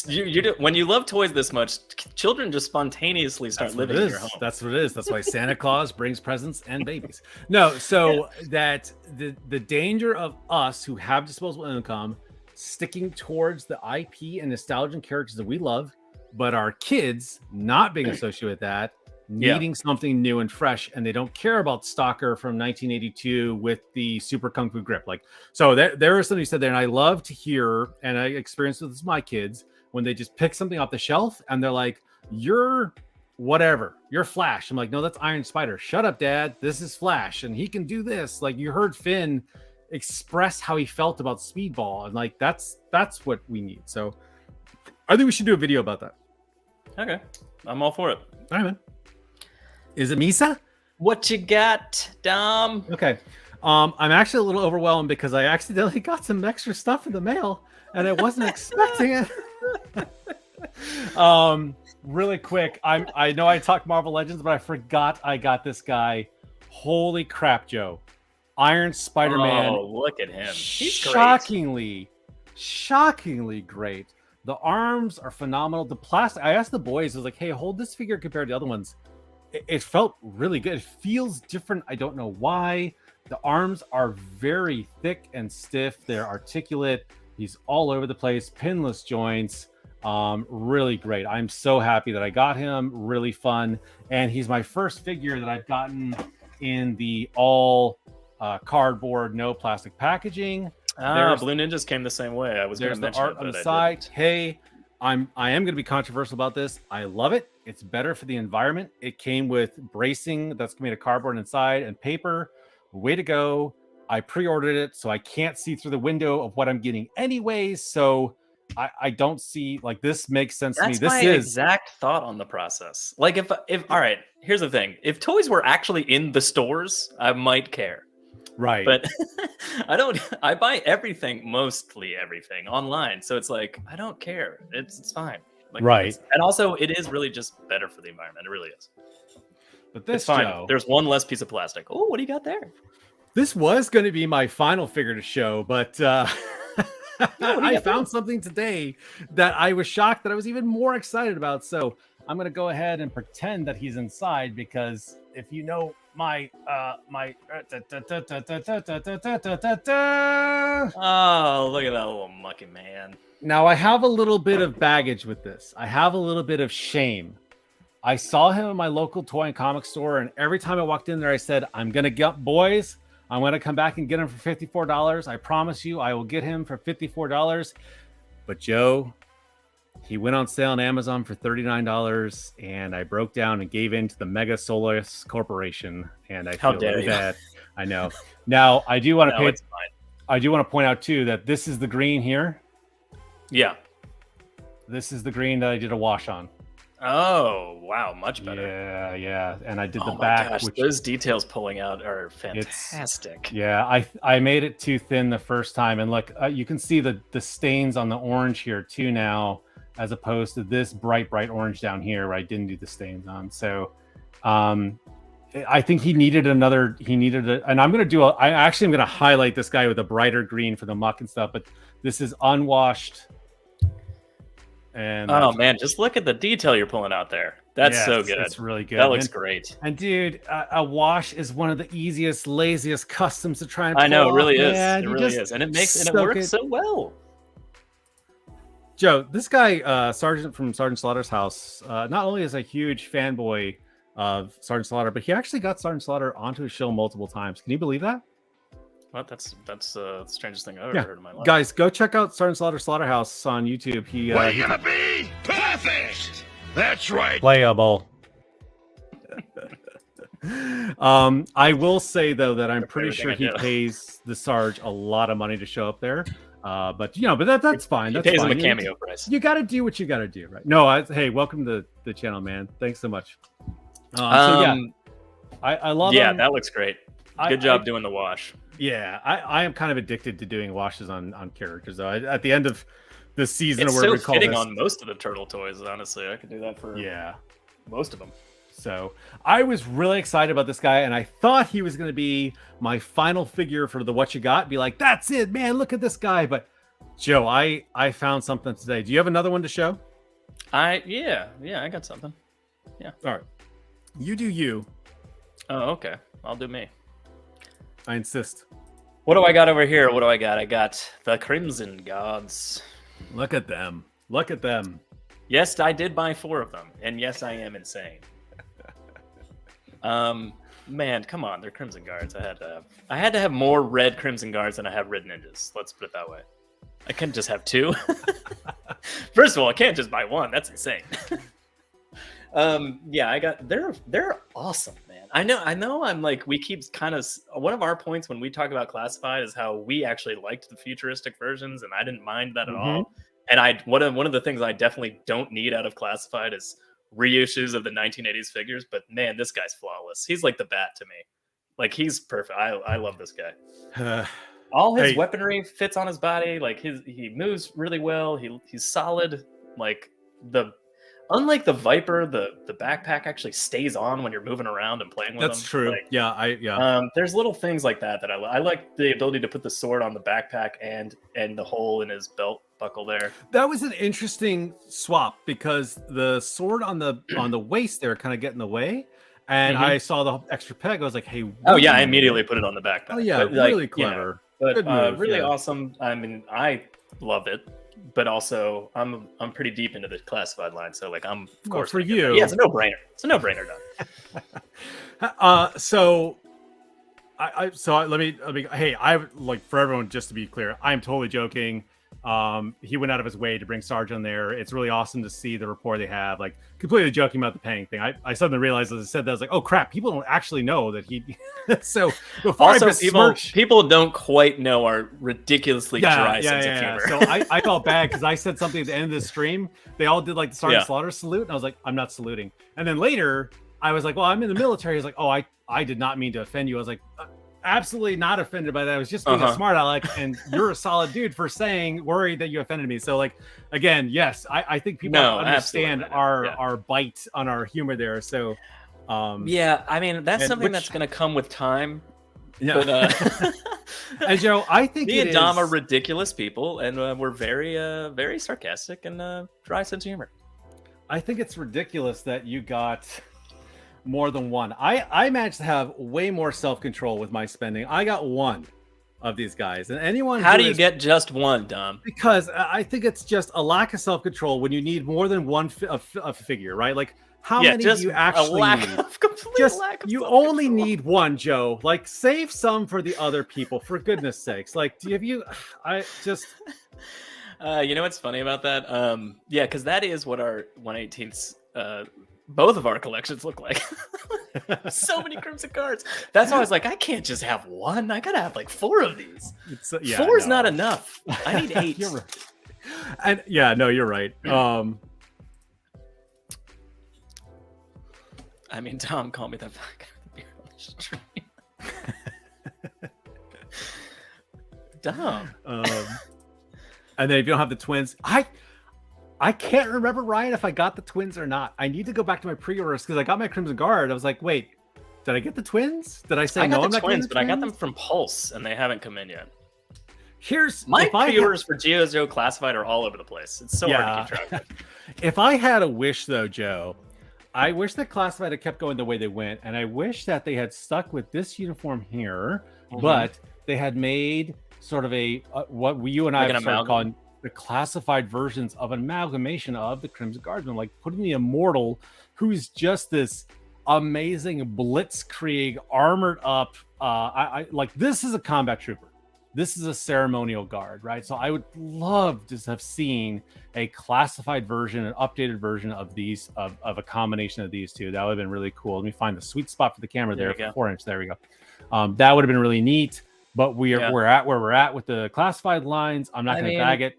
You do, when you love toys this much, children just spontaneously start living in your home. That's what it is. That's why Santa Claus brings presents and babies. No, so that the danger of us who have disposable income sticking towards the IP and nostalgia and characters that we love, but our kids not being associated with that, needing something new and fresh, and they don't care about Stalker from 1982 with the super kung fu grip. Like, so there is something you said there, and I love to hear, and I experienced this with my kids, when they just pick something off the shelf and they're like, you're whatever, you're Flash. I'm like, no, that's Iron Spider. Shut up, Dad. This is Flash, and he can do this. Like, you heard Finn express how he felt about Speedball, and like that's what we need. So I think we should do a video about that. Okay, I'm all for it. All right, man. Is it Misa? What you got, Dom? Okay. I'm actually a little overwhelmed because I accidentally got some extra stuff in the mail and I wasn't expecting it. Really quick. I know I talked Marvel Legends, but I forgot I got this guy. Holy crap, Joe. Iron Spider-Man. Oh, look at him. He's shockingly great. The arms are phenomenal. The plastic, I asked the boys, I was like, hey, hold this figure compared to the other ones. It felt really good. It feels different. I don't know why. The arms are very thick and stiff. They're articulate. He's all over the place. Pinless joints. Really great. I'm so happy that I got him. Really fun. And he's my first figure that I've gotten in the all cardboard, no plastic packaging. Blue Ninjas came the same way. I was going to mention art on the side. Hey, I am going to be controversial about this. I love it. It's better for the environment. It came with bracing that's made of cardboard inside and paper. Way to go. I pre-ordered it, so I can't see through the window of what I'm getting anyways. So I don't see, like, this makes sense to me. This is my exact thought on the process. Like, if all right, here's the thing. If toys were actually in the stores, I might care. Right. But I buy mostly everything online. So it's like, I don't care. It's fine. Like, right. And also, it is really just better for the environment. It really is. But this, it's fine. Joe, there's one less piece of plastic. Oh, what do you got there? This was going to be my final figure to show, but I found something today that I was shocked that I was even more excited about. So I'm going to go ahead and pretend that he's inside, because if you know my oh, look at that little mucky man. Now I have a little bit of baggage with this. I have a little bit of shame. I saw him in my local toy and comic store, and every time I walked in there, I said, I'm going to get boys. I'm going to come back and get him for $54. I promise you, I will get him for $54. But Joe, he went on sale on Amazon for $39, and I broke down and gave in to the Mega Solaris Corporation, and I feel very bad. I know. Now I do want to point out too that this is the green here. Yeah. This is the green that I did a wash on. Oh wow, much better. Yeah. And I did the my back. Gosh, those details pulling out are fantastic. I made it too thin the first time, and look, you can see the stains on the orange here too now, as opposed to this bright orange down here where I didn't do the stains on. So, I think he needed and I'm gonna highlight this guy with a brighter green for the muck and stuff, but this is unwashed. And oh man, just look at the detail you're pulling out there. That's so good. It's really good. That looks great. And dude, a wash is one of the easiest, laziest customs to try and pull I know, it really off, is. man. It really is. And it works so well. Joe, this guy, Sergeant from Sergeant Slaughter's house, not only is a huge fanboy of Sergeant Slaughter, but he actually got Sergeant Slaughter onto his show multiple times. Can you believe that? Well, that's the strangest thing I've ever heard in my life. Guys, go check out Sergeant Slaughterhouse on YouTube. We're gonna be perfect. That's right. Playable. I will say though that I'm pretty sure he pays the Sarge a lot of money to show up there. But that's fine. That's pays fine. him a cameo price. You got to do what you got to do, right? No, hey, welcome to the channel, man. Thanks so much. I love. Yeah, that looks great. Good job doing the wash. Yeah, I am kind of addicted to doing washes on characters. Though at the end of the season, it's or whatever so we call fitting this, on most of the turtle toys. Honestly, I could do that for most of them. So I was really excited about this guy, and I thought he was going to be my final figure for the Whatcha Got. Be like, that's it, man. Look at this guy. But Joe, I found something today. Do you have another one to show? I got something. Yeah. All right. You do you. Oh, okay. I'll do me. I insist. What do I got over here? What do I got? I got the Crimson Gods. Look at them. Look at them. Yes, I did buy 4 of them. And yes, I am insane. Man, come on. They're Crimson Guards. I had to have more red Crimson Guards than I have red ninjas. Let's put it that way. I couldn't just have 2. First of all, I can't just buy 1. That's insane. They're awesome, man. I know I'm like, we keep kind of, one of our points when we talk about Classified is how we actually liked the futuristic versions, and I didn't mind that at all. And one of the things I definitely don't need out of Classified is reissues of the 1980s figures, but man, this guy's flawless. He's like the Bat to me. Like, he's perfect. I love this guy. All his weaponry fits on his body. Like, he moves really well. He's solid. Like, unlike the Viper, the backpack actually stays on when you're moving around and playing with them. That's true. Like, there's little things like that I like. The ability to put the sword on the backpack and the hole in his belt buckle there. That was an interesting swap because the sword on the waist there kind of get in the way, and I saw the extra peg. I was like, hey. Oh yeah, I immediately put it on the backpack. Oh yeah, but, really clever. But really awesome. I mean, I love it. But also, I'm pretty deep into the Classified line, so like of course for you. Yeah, it's a no-brainer. It's a no-brainer, done. So let me. Hey, I like, for everyone, just to be clear, I'm totally joking. He went out of his way to bring Sarge on there. It's really awesome to see the rapport they have. Like, completely joking about the paying thing. I suddenly realized, as I said that, I was like, oh crap, people don't actually know that he. So before also, people don't quite know our ridiculously dry sense of humor. So I felt bad because I said something at the end of the stream. They all did like the Sergeant Slaughter salute, and I was like, I'm not saluting. And then later, I was like, well, I'm in the military. He's like, oh, I did not mean to offend you. I was like, absolutely not offended by that. I was just being a smart aleck, and you're a solid dude for worried that you offended me. So like, again, yes, I think people understand our bite on our humor there. So I mean, that's something that's going to come with time. Yeah. But, and Joe, I think me and Dom are ridiculous people, and we're very very sarcastic and dry sense of humor. I think it's ridiculous that you got more than one. I managed to have way more self-control with my spending. I got 1 of these guys, and anyone. How do you get just 1, Dom? Because I think it's just a lack of self-control when you need more than one a figure, right? Like, how many do you actually need? You only need 1, Joe. Like, save some for the other people, for goodness sakes. Like, you know what's funny about that? Because that is what our 1/18ths both of our collections look like. So many Crimson Cards. That's why I was like, I can't just have 1. I gotta have like 4 of these. 4 is not enough. I need 8. You're right. And you're right. I mean, Tom called me that fuck beer on the stream. Dom. And then if you don't have the twins, I can't remember, Ryan, if I got the twins or not. I need to go back to my pre-orders because I got my Crimson Guard. I was like, wait, did I get the twins? Did I say no? I'm not twins, but I got them from Pulse, and they haven't come in yet. Here's my pre-orders for G.I. Joe Classified are all over the place. It's so hard to keep track of. If I had a wish, though, Joe, I wish that Classified had kept going the way they went, and I wish that they had stuck with this uniform here, but they had made sort of a what you and I have started calling the classified versions of an amalgamation of the Crimson Guardsman, like putting the Immortal, who's just this amazing blitzkrieg armored up. I like, this is a combat trooper. This is a ceremonial guard, right? So I would love to have seen a classified version, an updated version of these, of a combination of these two. That would have been really cool. Let me find the sweet spot for the camera there for 4-inch. There we go. That would have been really neat. But we're at where we're at with the classified lines. I'm not going to bag it.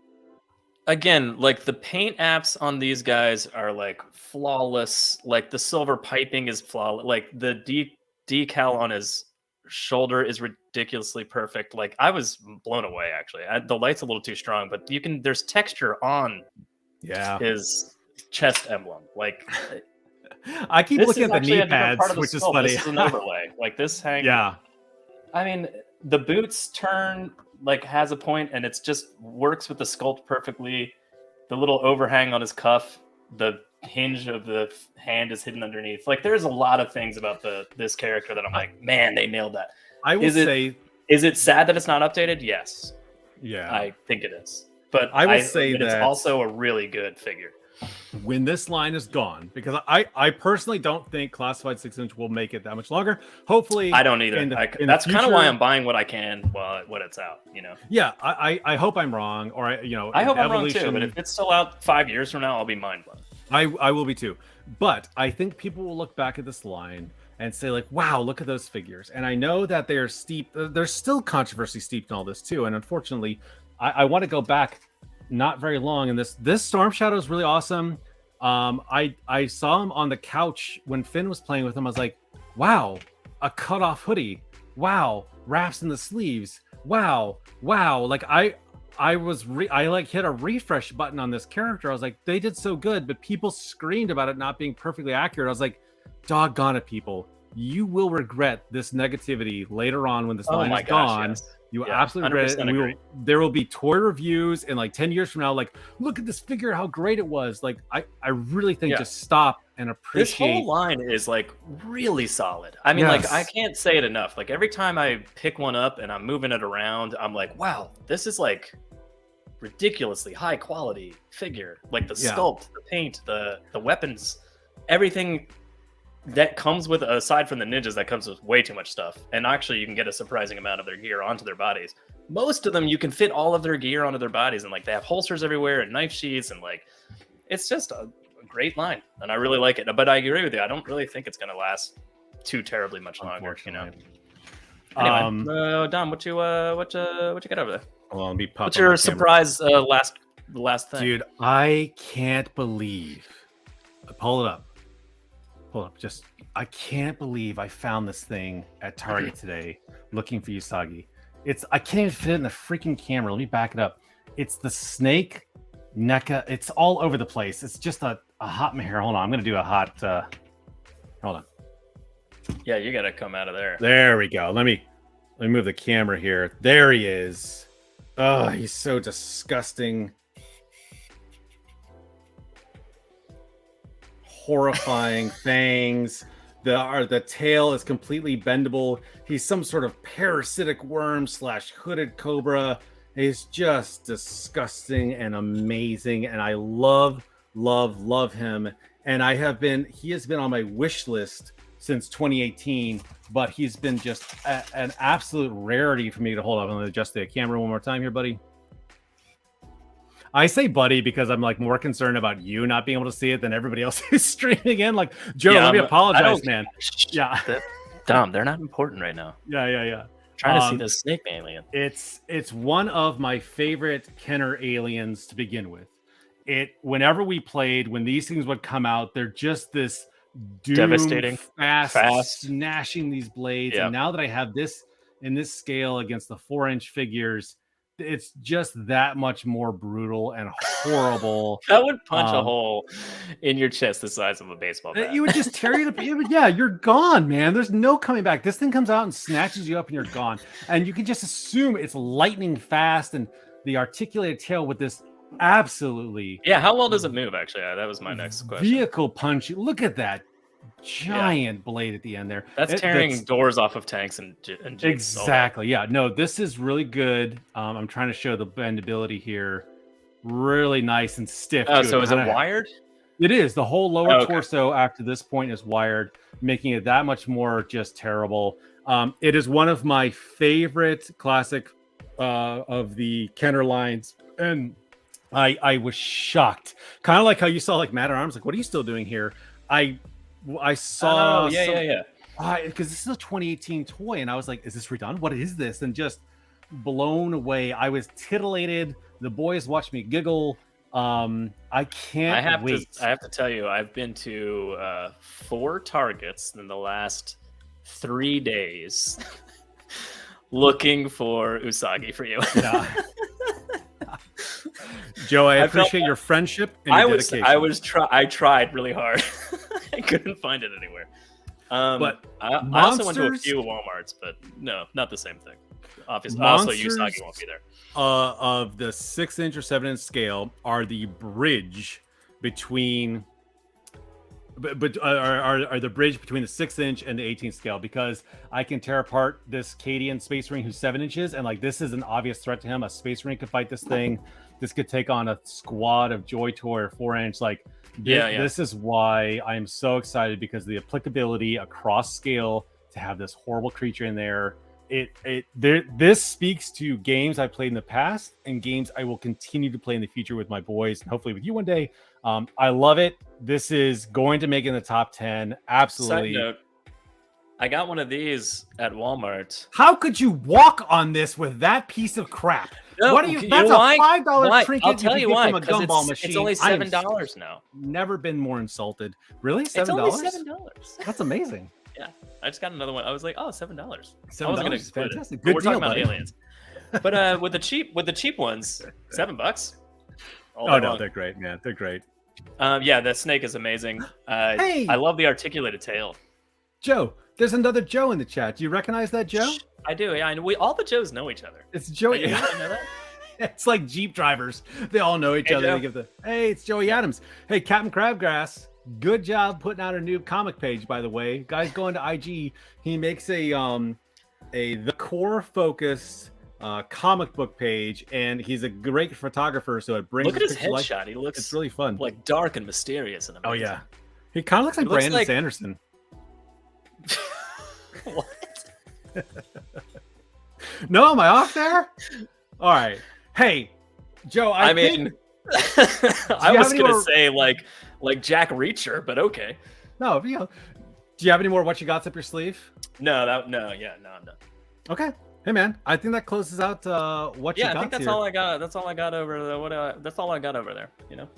Again, like the paint apps on these guys are like flawless. Like the silver piping is flawless. Like the decal on his shoulder is ridiculously perfect. Like I was blown away, actually. The light's a little too strong, but there's texture on his chest emblem. Like I keep looking at the knee pads, which is funny. This is an overlay. Like this hang. Yeah. I mean, the boots turn like has a point, and it's just works with the sculpt perfectly. The little overhang on his cuff, the hinge of the hand is hidden underneath. Like there's a lot of things about this character that I'm like, man, they nailed that. I will say, is it sad that it's not updated? Yes. Yeah, I think it is. But I will say that it's also a really good figure. When this line is gone, because I personally don't think Classified 6-inch will make it that much longer. Hopefully, I don't either. That's kind of why I'm buying what I can while it's out. You know. Yeah, I hope I'm wrong, or I hope I'm wrong too. But if it's still out 5 years from now, I'll be mind blown. I will be too. But I think people will look back at this line and say like, wow, look at those figures. And I know that they're steep. There's still controversy steeped in all this too. And unfortunately, I want to go back not very long. And this Storm Shadow is really awesome. I saw him on the couch when Finn was playing with him. I was like, wow, a cutoff hoodie. Wow, wraps in the sleeves. Wow. Like I hit a refresh button on this character. I was like, they did so good, but people screamed about it not being perfectly accurate. I was like, doggone it, people. You will regret this negativity later on when this line is gone. Yes. You absolutely regret it. And there will be toy reviews in like 10 years from now, like, look at this figure, how great it was. Like, I really think just stop and appreciate. This whole line is like really solid. I mean, like, I can't say it enough. Like every time I pick one up and I'm moving it around, I'm like, wow, this is like ridiculously high quality figure. Like the sculpt, the paint, the weapons, everything that comes with, aside from the ninjas, that comes with way too much stuff. And actually you can get a surprising amount of their gear onto their bodies. Most of them, you can fit all of their gear onto their bodies, and like they have holsters everywhere and knife sheaths, and like it's just a great line, and I really like it. But I agree with you. I don't really think it's going to last too terribly much longer, you know. Anyway, Dom, what you got over there? Well, I'll be popping. What's your surprise last thing? Dude, I can't believe. Pull it up. Just, I can't believe I found this thing at Target today looking for Usagi. I can't even fit it in the freaking camera. Let me back it up. It's the snake NECA. It's all over the place. It's just a hot hair. Hold on. I'm going to do a hot, hold on. Yeah, you got to come out of there. There we go. Let me move the camera here. There he is. Oh, he's so disgusting. Horrifying fangs. The tail is completely bendable. He's some sort of parasitic worm / hooded cobra. He's just disgusting and amazing, and I love him. And he has been on my wish list since 2018, but he's been just an absolute rarity for me to hold up. I'm going to adjust the camera one more time here, buddy. I say buddy because I'm like more concerned about you not being able to see it than everybody else who's streaming in. Like, Joe, let me apologize, man. Yeah. Dom, they're not important right now. Yeah. Trying to see this snake alien. It's one of my favorite Kenner aliens to begin with. Whenever we played, when these things would come out, they're just this devastating, fast, snashing these blades. Yeah. And now that I have this in this scale against the 4-inch figures, it's just that much more brutal and horrible. That would punch a hole in your chest the size of a baseball bat. You would just tear you to yeah, you're gone, man. There's no coming back. This thing comes out and snatches you up and you're gone. And you can just assume it's lightning fast, and the articulated tail with this absolutely how well does it move? Actually, that was my next question. Vehicle punch. Look at that giant blade at the end there. That's tearing doors off of tanks and Jigsaw. Exactly. Yeah. No, this is really good. I'm trying to show the bendability here. Really nice and stiff. Oh, so is it wired? It is. The whole lower torso after this point is wired, making it that much more just terrible. It is one of my favorite classic of the Kenner lines, and I was shocked. Kind of like how you saw like Matt at Arms. Like, what are you still doing here? I saw because this is a 2018 toy, and I was like, is this redone? What is this? And just blown away. I was titillated. The boys watched me giggle. I can't wait. I have to tell you, I've been to 4 Targets in the last 3 days looking for Usagi for you. Yeah. Joe, I appreciate your friendship and your dedication. I tried really hard. I couldn't find it anywhere. But I also went to a few Walmarts, but no, not the same thing. Obviously, also Usagi won't be there. Of the 6-inch or 7-inch scale are the bridge between, are the bridge between the 6-inch and the 18 scale, because I can tear apart this Cadian Space Marine who's 7 inches, and like this is an obvious threat to him. A Space Marine could fight this thing. This could take on a squad of Joy Toy or 4-inch. Like, this is why I am so excited, because the applicability across scale to have this horrible creature in there. This speaks to games I played in the past and games I will continue to play in the future with my boys and hopefully with you one day. I love it. This is going to make it in the top 10. Absolutely. Side note, I got one of these at Walmart. How could you walk on this with that piece of crap? No, what are you? That's a $5 trinket. I'll tell you why. From a gumball machine. It's only $7 now. Never been more insulted. Really? $7? It's only $7. That's amazing. Yeah, I just got another one. I was like, oh, $7. I wasn't going to fantastic. Good deal, talking about aliens. But with the cheap ones, $7. Oh no, they're great, man. They're great. Yeah, the snake is amazing. Hey, I love the articulated tail. Joe, there's another Joe in the chat. Do you recognize that Joe? I do. Yeah, and all the Joes know each other. It's Joey. You know that? It's like Jeep drivers. They all know each other. They give hey, it's Joey Adams. Hey, Captain Crabgrass. Good job putting out a new comic page, by the way. Guys, going to IG. He makes a the core focused comic book page, and he's a great photographer. So it brings. Look at his headshot. He looks. It's really fun. Like dark and mysterious and amazing. Oh yeah, he kind of looks like Brandon Sanderson. What? No, am I off there? All right. Hey, Joe. I mean, I was gonna say like Jack Reacher, but okay. No, do you have any more Whatcha Gots up your sleeve? No, I'm done. Okay. Hey man, I think that closes out Whatcha Gots. I think that's all I got. That's all I got over there. That's all I got over there. You know.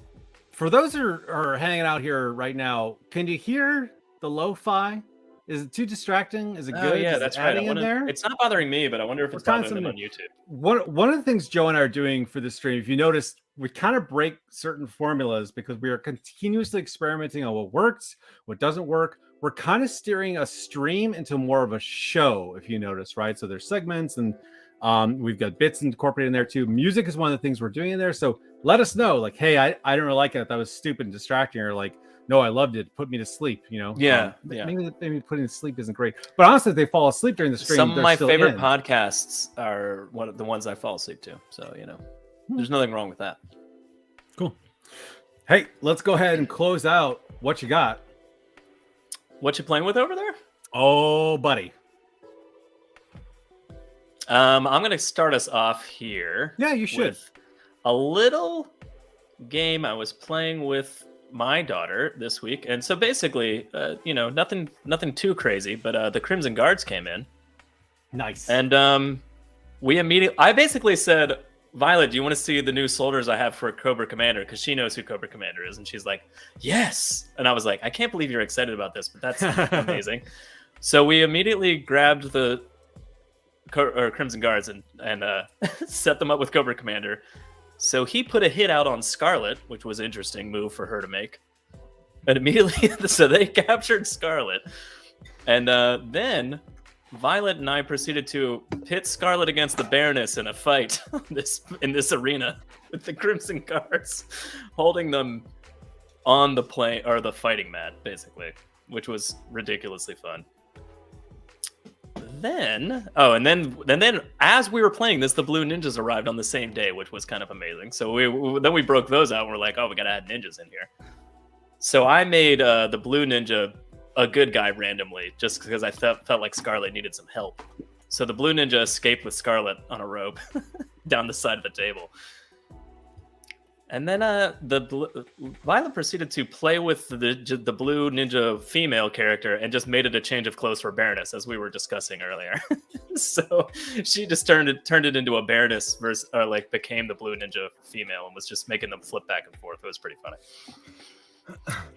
For those who are hanging out here right now, can you hear the lo-fi? Is it too distracting? Is it good? Yeah, that's right. In there? It's not bothering me, but I wonder if it's bothering them on YouTube. One of the things Joe and I are doing for this stream, if you noticed, we kind of break certain formulas because we are continuously experimenting on what works, what doesn't work. We're kind of steering a stream into more of a show, if you notice, right? So there's segments and we've got bits incorporated in there too. Music is one of the things we're doing in there. So let us know, like, hey, I didn't really like it. That was stupid and distracting, or like, no, I loved it. Put me to sleep, you know? Yeah. Maybe putting to sleep isn't great. But honestly, if they fall asleep during the stream, some of my favorite podcasts are one of the ones I fall asleep to. So, you know, there's nothing wrong with that. Cool. Hey, let's go ahead and close out What You Got. What you playing with over there? Oh, buddy. I'm going to start us off here. Yeah, you should. With a little game I was playing with my daughter this week, and so basically, nothing too crazy, but the Crimson Guards came in. Nice. And I basically said, Violet, do you want to see the new soldiers I have for Cobra Commander? Because she knows who Cobra Commander is. And she's like, yes. And I was like, I can't believe you're excited about this, but that's amazing. So we immediately grabbed the Crimson Guards and set them up with Cobra Commander. So he put a hit out on Scarlet, which was an interesting move for her to make. And immediately, so they captured Scarlet. And then Violet and I proceeded to pit Scarlet against the Baroness in a fight in this arena with the Crimson Guards, holding them on the play or the fighting mat, basically, which was ridiculously fun. Then as we were playing this, the Blue Ninjas arrived on the same day, which was kind of amazing. So we broke those out and we're like, oh, we gotta add ninjas in here. So I made the Blue Ninja a good guy randomly, just because I felt like Scarlet needed some help. So the Blue Ninja escaped with Scarlet on a rope down the side of the table. And then Violet proceeded to play with the Blue Ninja female character and just made it a change of clothes for Baroness, as we were discussing earlier. So she just turned it into a Baroness became the Blue Ninja female and was just making them flip back and forth. It was pretty funny.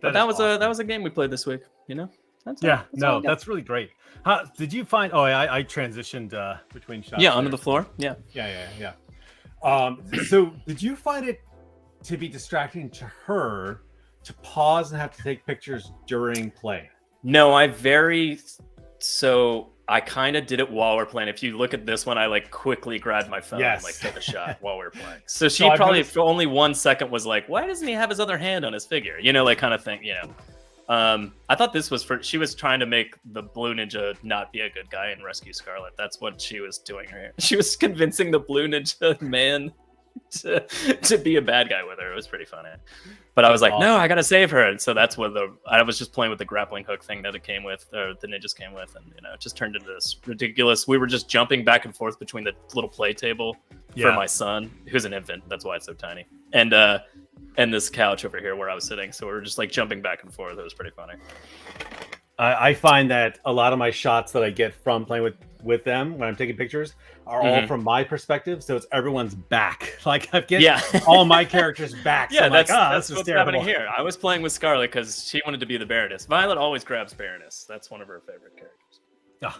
But that was awesome. That was a game we played this week. You know. That's really great. Did you find? Oh, I transitioned between shots. Yeah, onto the floor. Yeah. So did you find it to be distracting to her to pause and have to take pictures during play? No, I kind of did it while we're playing. If you look at this one, I like quickly grabbed my phone and like took a shot while we were playing. So she probably for only 1 second was like, why doesn't he have his other hand on his figure? You know, like kind of thing, you know. I thought this was she was trying to make the Blue Ninja not be a good guy and rescue Scarlet. That's what she was doing here. She was convincing the Blue Ninja man to be a bad guy with her. It was pretty funny. But I was like, no, I gotta save her. And so that's what I was just playing with the grappling hook thing that it came with, or the ninjas came with, and you know, it just turned into this ridiculous. We were just jumping back and forth between the little play table for my son, who's an infant. That's why it's so tiny. And this couch over here where I was sitting. So we were just like jumping back and forth. It was pretty funny. I find that a lot of my shots that I get from playing with them when I'm taking pictures are all from my perspective, so it's everyone's back. Like I get all my characters back. So that's what's happening here. I was playing with Scarlet because she wanted to be the Baroness. Violet always grabs Baroness. That's one of her favorite characters. Oh,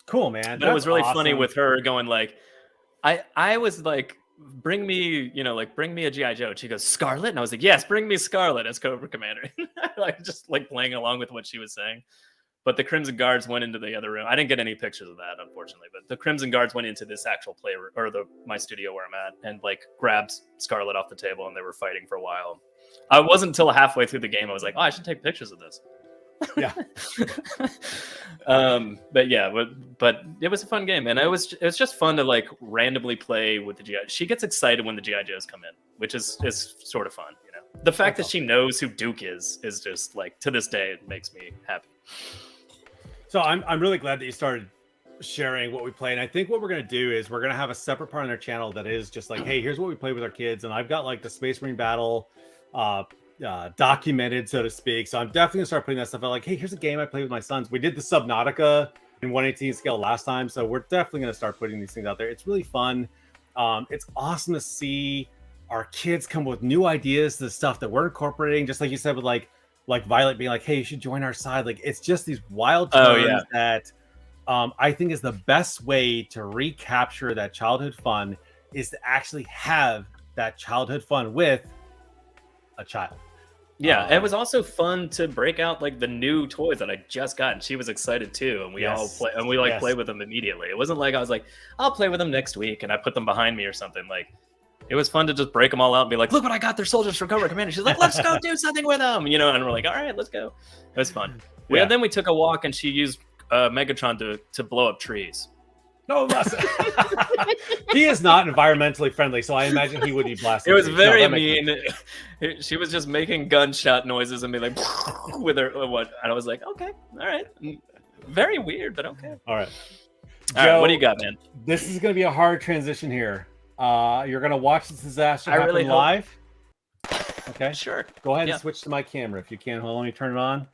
cool, man. But it was really funny with her going like, I was like, bring me a G.I. Joe. And she goes, Scarlet? And I was like, yes, bring me Scarlet as Cobra Commander. Like just like playing along with what she was saying. But the Crimson Guards went into the other room. I didn't get any pictures of that, unfortunately. But the Crimson Guards went into this actual play or my studio where I'm at and like grabbed Scarlet off the table and they were fighting for a while. I wasn't until halfway through the game I was like, oh, I should take pictures of this. Yeah. But it was a fun game, and it was just fun to like randomly play with the GI. She gets excited when the GI Joes come in, which is sort of fun, you know. The fact that she knows who Duke is just like to this day it makes me happy. So I'm really glad that you started sharing what we play, and I think what we're gonna do is we're gonna have a separate part on our channel that is just like, hey, here's what we play with our kids, and I've got like the Space Marine battle documented, so to speak. So I'm definitely gonna start putting that stuff out. Like, hey, here's a game I played with my sons. We did the Subnautica in 1/18 scale last time, so we're definitely gonna start putting these things out there. It's really fun. It's awesome to see our kids come with new ideas to the stuff that we're incorporating. Just like you said, with like Violet being like, hey, you should join our side. Like, it's just these wild turns that I think is the best way to recapture that childhood fun is to actually have that childhood fun with a child. Yeah, it was also fun to break out like the new toys that I just got, and she was excited too. And we all play, and we played with them immediately. It wasn't like I was like, I'll play with them next week, and I put them behind me or something. Like, it was fun to just break them all out and be like, look what I got! They're soldiers from Cobra Commander. She's like, let's go do something with them, you know. And we're like, all right, let's go. It was fun. Then we took a walk, and she used Megatron to blow up trees. No, he is not environmentally friendly, so I imagine he would be blasting. It was very mean. She was just making gunshot noises and be like with her what, and I was like, okay, all right, very weird, but okay. All right, Joe, what do you got, man? This is going to be a hard transition here. You're going to watch this disaster happen live. Okay, sure. Go ahead and switch to my camera if you can. Hold on, let me turn it on.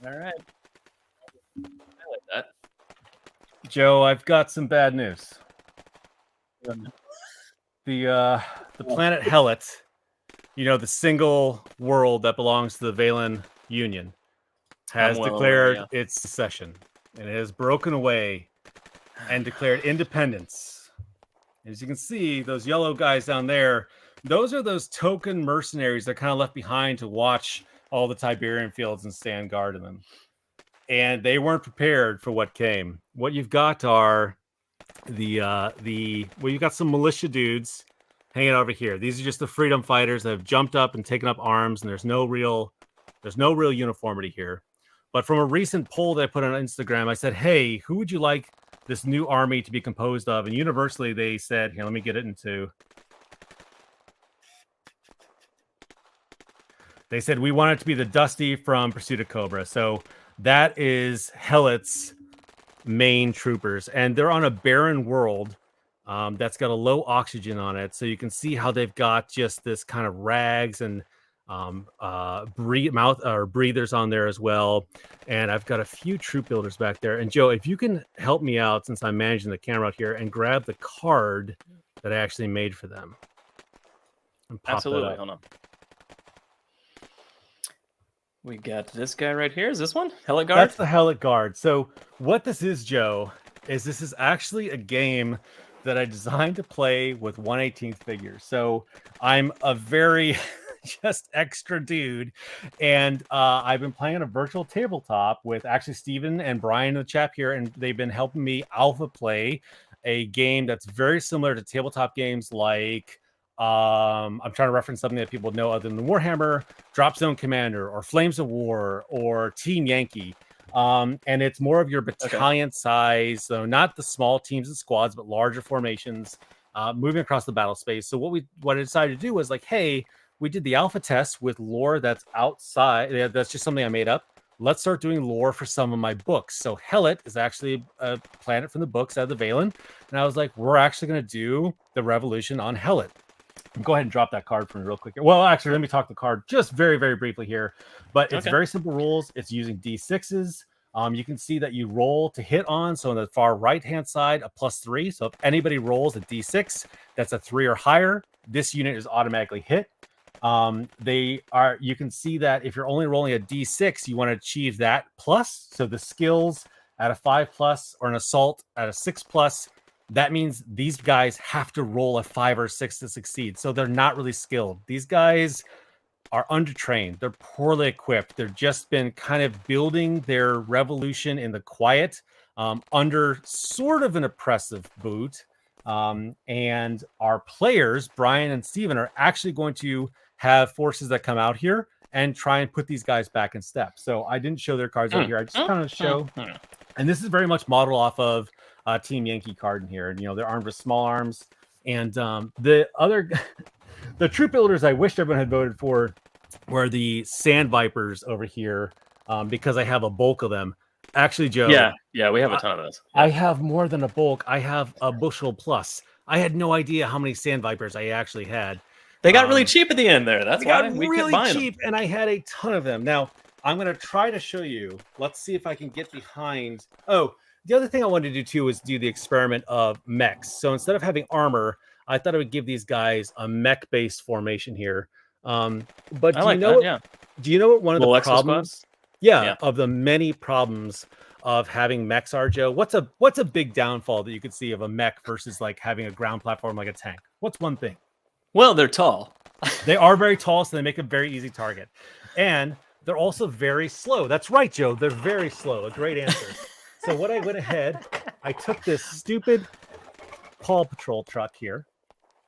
All right. I like that. Joe, I've got some bad news. the planet Helot, the single world that belongs to the Valen Union, has declared its secession, and it has broken away and declared independence. As you can see, those yellow guys down there, those are those token mercenaries that are kind of left behind to watch all the Tiberian fields and stand guard in them. And they weren't prepared for what came. What you've got are you've got some militia dudes hanging over here. These are just the freedom fighters that have jumped up and taken up arms, and there's no real uniformity here. But from a recent poll that I put on Instagram, I said, hey, who would you like this new army to be composed of? And universally they said, here, let me get it into. They said, we want it to be the Dusty from Pursuit of Cobra. So that is Helot's main troopers. And they're on a barren world that's got a low oxygen on it. So you can see how they've got just this kind of rags and breathers on there as well. And I've got a few troop builders back there. And Joe, if you can help me out, since I'm managing the camera out here, and grab the card that I actually made for them. Absolutely. Hold on. We got this guy right here. Is this one? Helot Guard? That's the Helot Guard. So what this is, Joe, is this is actually a game that I designed to play with 1/18 figures. So I'm a very just extra dude. And I've been playing a virtual tabletop with actually Steven and Brian, the chap here, and they've been helping me alpha play a game that's very similar to tabletop games like I'm trying to reference something that people know other than Warhammer, Drop Zone Commander, or Flames of War, or Team Yankee. And it's more of your battalion size, so not the small teams and squads, but larger formations moving across the battle space. So what I decided to do was like, hey, we did the alpha test with lore that's outside. That's just something I made up. Let's start doing lore for some of my books. So Helot is actually a planet from the books out of the Valen. And I was like, we're actually going to do the revolution on Helot. Go ahead and drop that card for me real quick. Well, actually, let me talk the card just very, very briefly here. But it's very simple rules. It's using D6s. You can see that you roll to hit on. So on the far right-hand side, a +3. So if anybody rolls a D6, that's a 3 or higher. This unit is automatically hit. You can see that if you're only rolling a D6, you want to achieve that plus. So the skills at a 5+ or an assault at a 6+. That means these guys have to roll a 5 or 6 to succeed. So they're not really skilled. These guys are undertrained. They're poorly equipped. They've just been kind of building their revolution in the quiet under sort of an oppressive boot. And our players, Brian and Steven, are actually going to have forces that come out here and try and put these guys back in step. So I didn't show their cards right here. I just kind of show. And this is very much modeled off of Team Yankee card in here. And, they're armed with small arms. And the troop builders I wish everyone had voted for were the Sand Vipers over here because I have a bulk of them. Actually, Joe. Yeah, we have a ton of those. I have more than a bulk. I have a bushel plus. I had no idea how many Sand Vipers I actually had. They got really cheap at the end there. That's why we really could buy cheap, them. and I had a ton of them. Now, I'm going to try to show you. Let's see if I can get behind. Oh, the other thing I wanted to do, too, is do the experiment of mechs. So instead of having armor, I thought I would give these guys a mech-based formation here. But do you know what one of the problems? Of the many problems of having mechs are, Joe? What's a big downfall that you could see of a mech versus like having a ground platform like a tank? What's one thing? Well, they're tall. They are very tall, so they make a very easy target. And they're also very slow. That's right, Joe. They're very slow. A great answer. So what I went ahead, I took this stupid Paw Patrol truck here,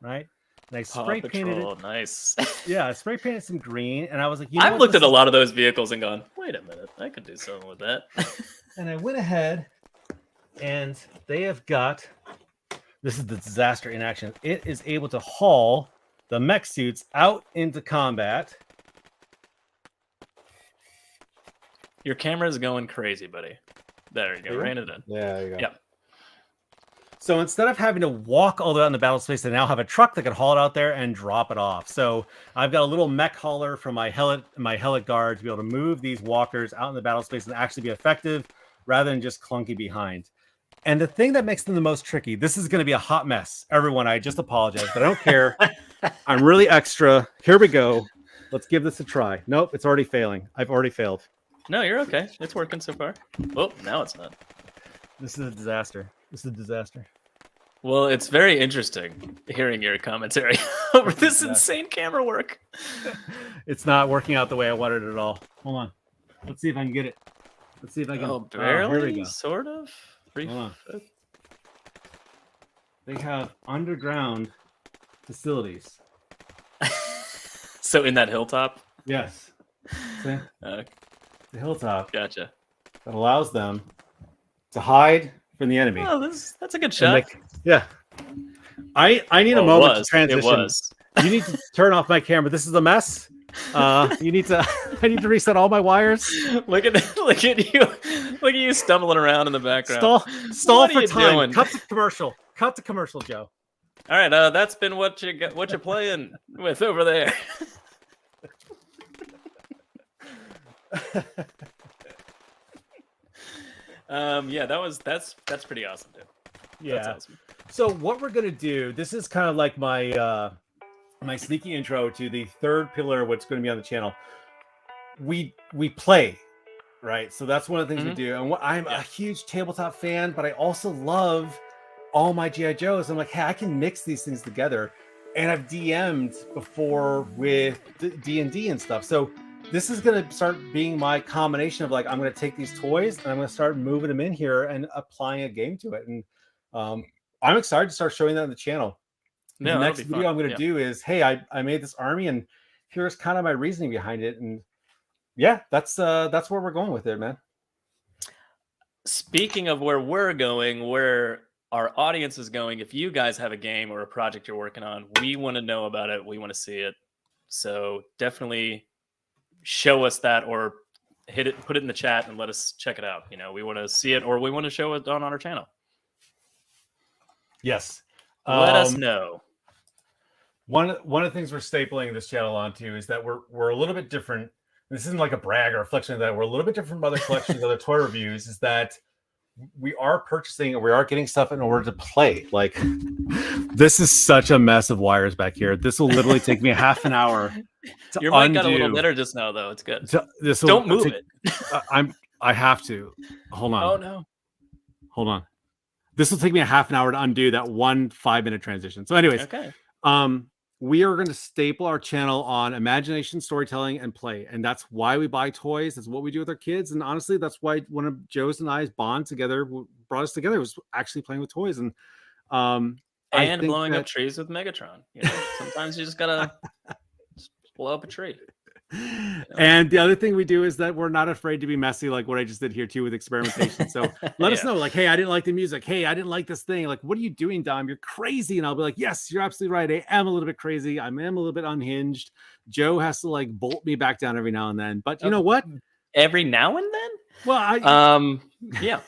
right? And I spray painted it. Nice. Yeah, I spray painted some green, and I was like, I've looked at a lot of those vehicles and gone, wait a minute, I could do something with that. And I went ahead, and they have got. This is the disaster in action. It is able to haul the mech suits out into combat. Your camera is going crazy, buddy. There you go. Rein it in. Yeah, there you go. Yep. So instead of having to walk all the way out in the battle space, I now have a truck that can haul it out there and drop it off. So I've got a little mech hauler for my Helot Guard to be able to move these walkers out in the battle space and actually be effective rather than just clunky behind. And the thing that makes them the most tricky, this is going to be a hot mess. Everyone, I just apologize, but I don't care. I'm really extra. Here we go. Let's give this a try. Nope, it's already failing. I've already failed. No, you're okay. It's working so far. Oh, now it's not. This is a disaster. This is a disaster. Well, it's very interesting hearing your commentary over this insane camera work. It's not working out the way I wanted it at all. Hold on. Let's see if I can get it. Let's see if I can. Oh, barely, here we go. sort of. Hold on. They have underground facilities. So in that hilltop? Yes. See? The hilltop. Gotcha. That allows them to hide from the enemy. Oh, that's a good shot. Yeah. I need a moment to transition. It was. You need to turn off my camera. This is a mess. You need to. I need to reset all my wires. Look at you! Look at you stumbling around in the background. Stall for time. Doing? Cut to commercial. Cut to commercial, Joe. All right. That's been what you playing with over there. Yeah, that's pretty awesome, dude. Yeah. That's awesome. So what we're gonna do, this is kind of like my my sneaky intro to the third pillar of what's going to be on the channel. We play, right? So that's one of the things we do. And I'm a huge tabletop fan, but I also love all my G.I. Joes. I'm like, hey, I can mix these things together. And I've DM'd before with D&D and stuff. So this is going to start being my combination of like, I'm going to take these toys and I'm going to start moving them in here and applying a game to it. And I'm excited to start showing that on the channel. The next video I'm going to do is, hey, I made this army and here's kind of my reasoning behind it. And yeah, that's where we're going with it, man. Speaking of where we're going, where our audience is going, if you guys have a game or a project you're working on, we want to know about it. We want to see it. So definitely show us that or put it in the chat and let us check it out. You know, we want to see it or we want to show it on our channel. Yes. Let us know. One of the things we're stapling this channel onto is that we're a little bit different. This isn't like a brag or reflection of that. We're a little bit different from other collections, other toy reviews, is that we are purchasing and we are getting stuff in order to play. Like, this is such a mess of wires back here. This will literally take me half an hour to Your mic got a little better just now, though. It's good. Don't move it. I have to. Hold on. Oh, no. Hold on. This will take me a half an hour to undo that 1 5-minute transition. So anyways, okay. We are going to staple our channel on imagination, storytelling, and play. And that's why we buy toys. That's what we do with our kids. And honestly, that's why one of Joe's and I's bond together, brought us together, was actually playing with toys. And blowing up trees with Megatron. You know, sometimes you just gotta blow up a tree. And the other thing we do is that we're not afraid to be messy, like what I just did here too with experimentation. So let us know, like, hey, I didn't like the music. Hey, I didn't like this thing. Like, what are you doing, Dom? You're crazy. And I'll be like, yes, you're absolutely right. I am a little bit crazy. I am a little bit unhinged. Joe has to like bolt me back down every now and then. But you know what? Every now and then? Well, yeah.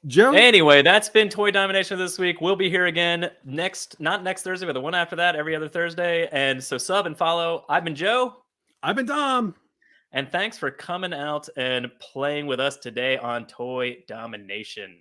Joe. Anyway, that's been Toy Domination this week. We'll be here again not next Thursday, but the one after that, every other Thursday. And so sub and follow. I've been Joe. I've been Dom. And thanks for coming out and playing with us today on Toy Domination.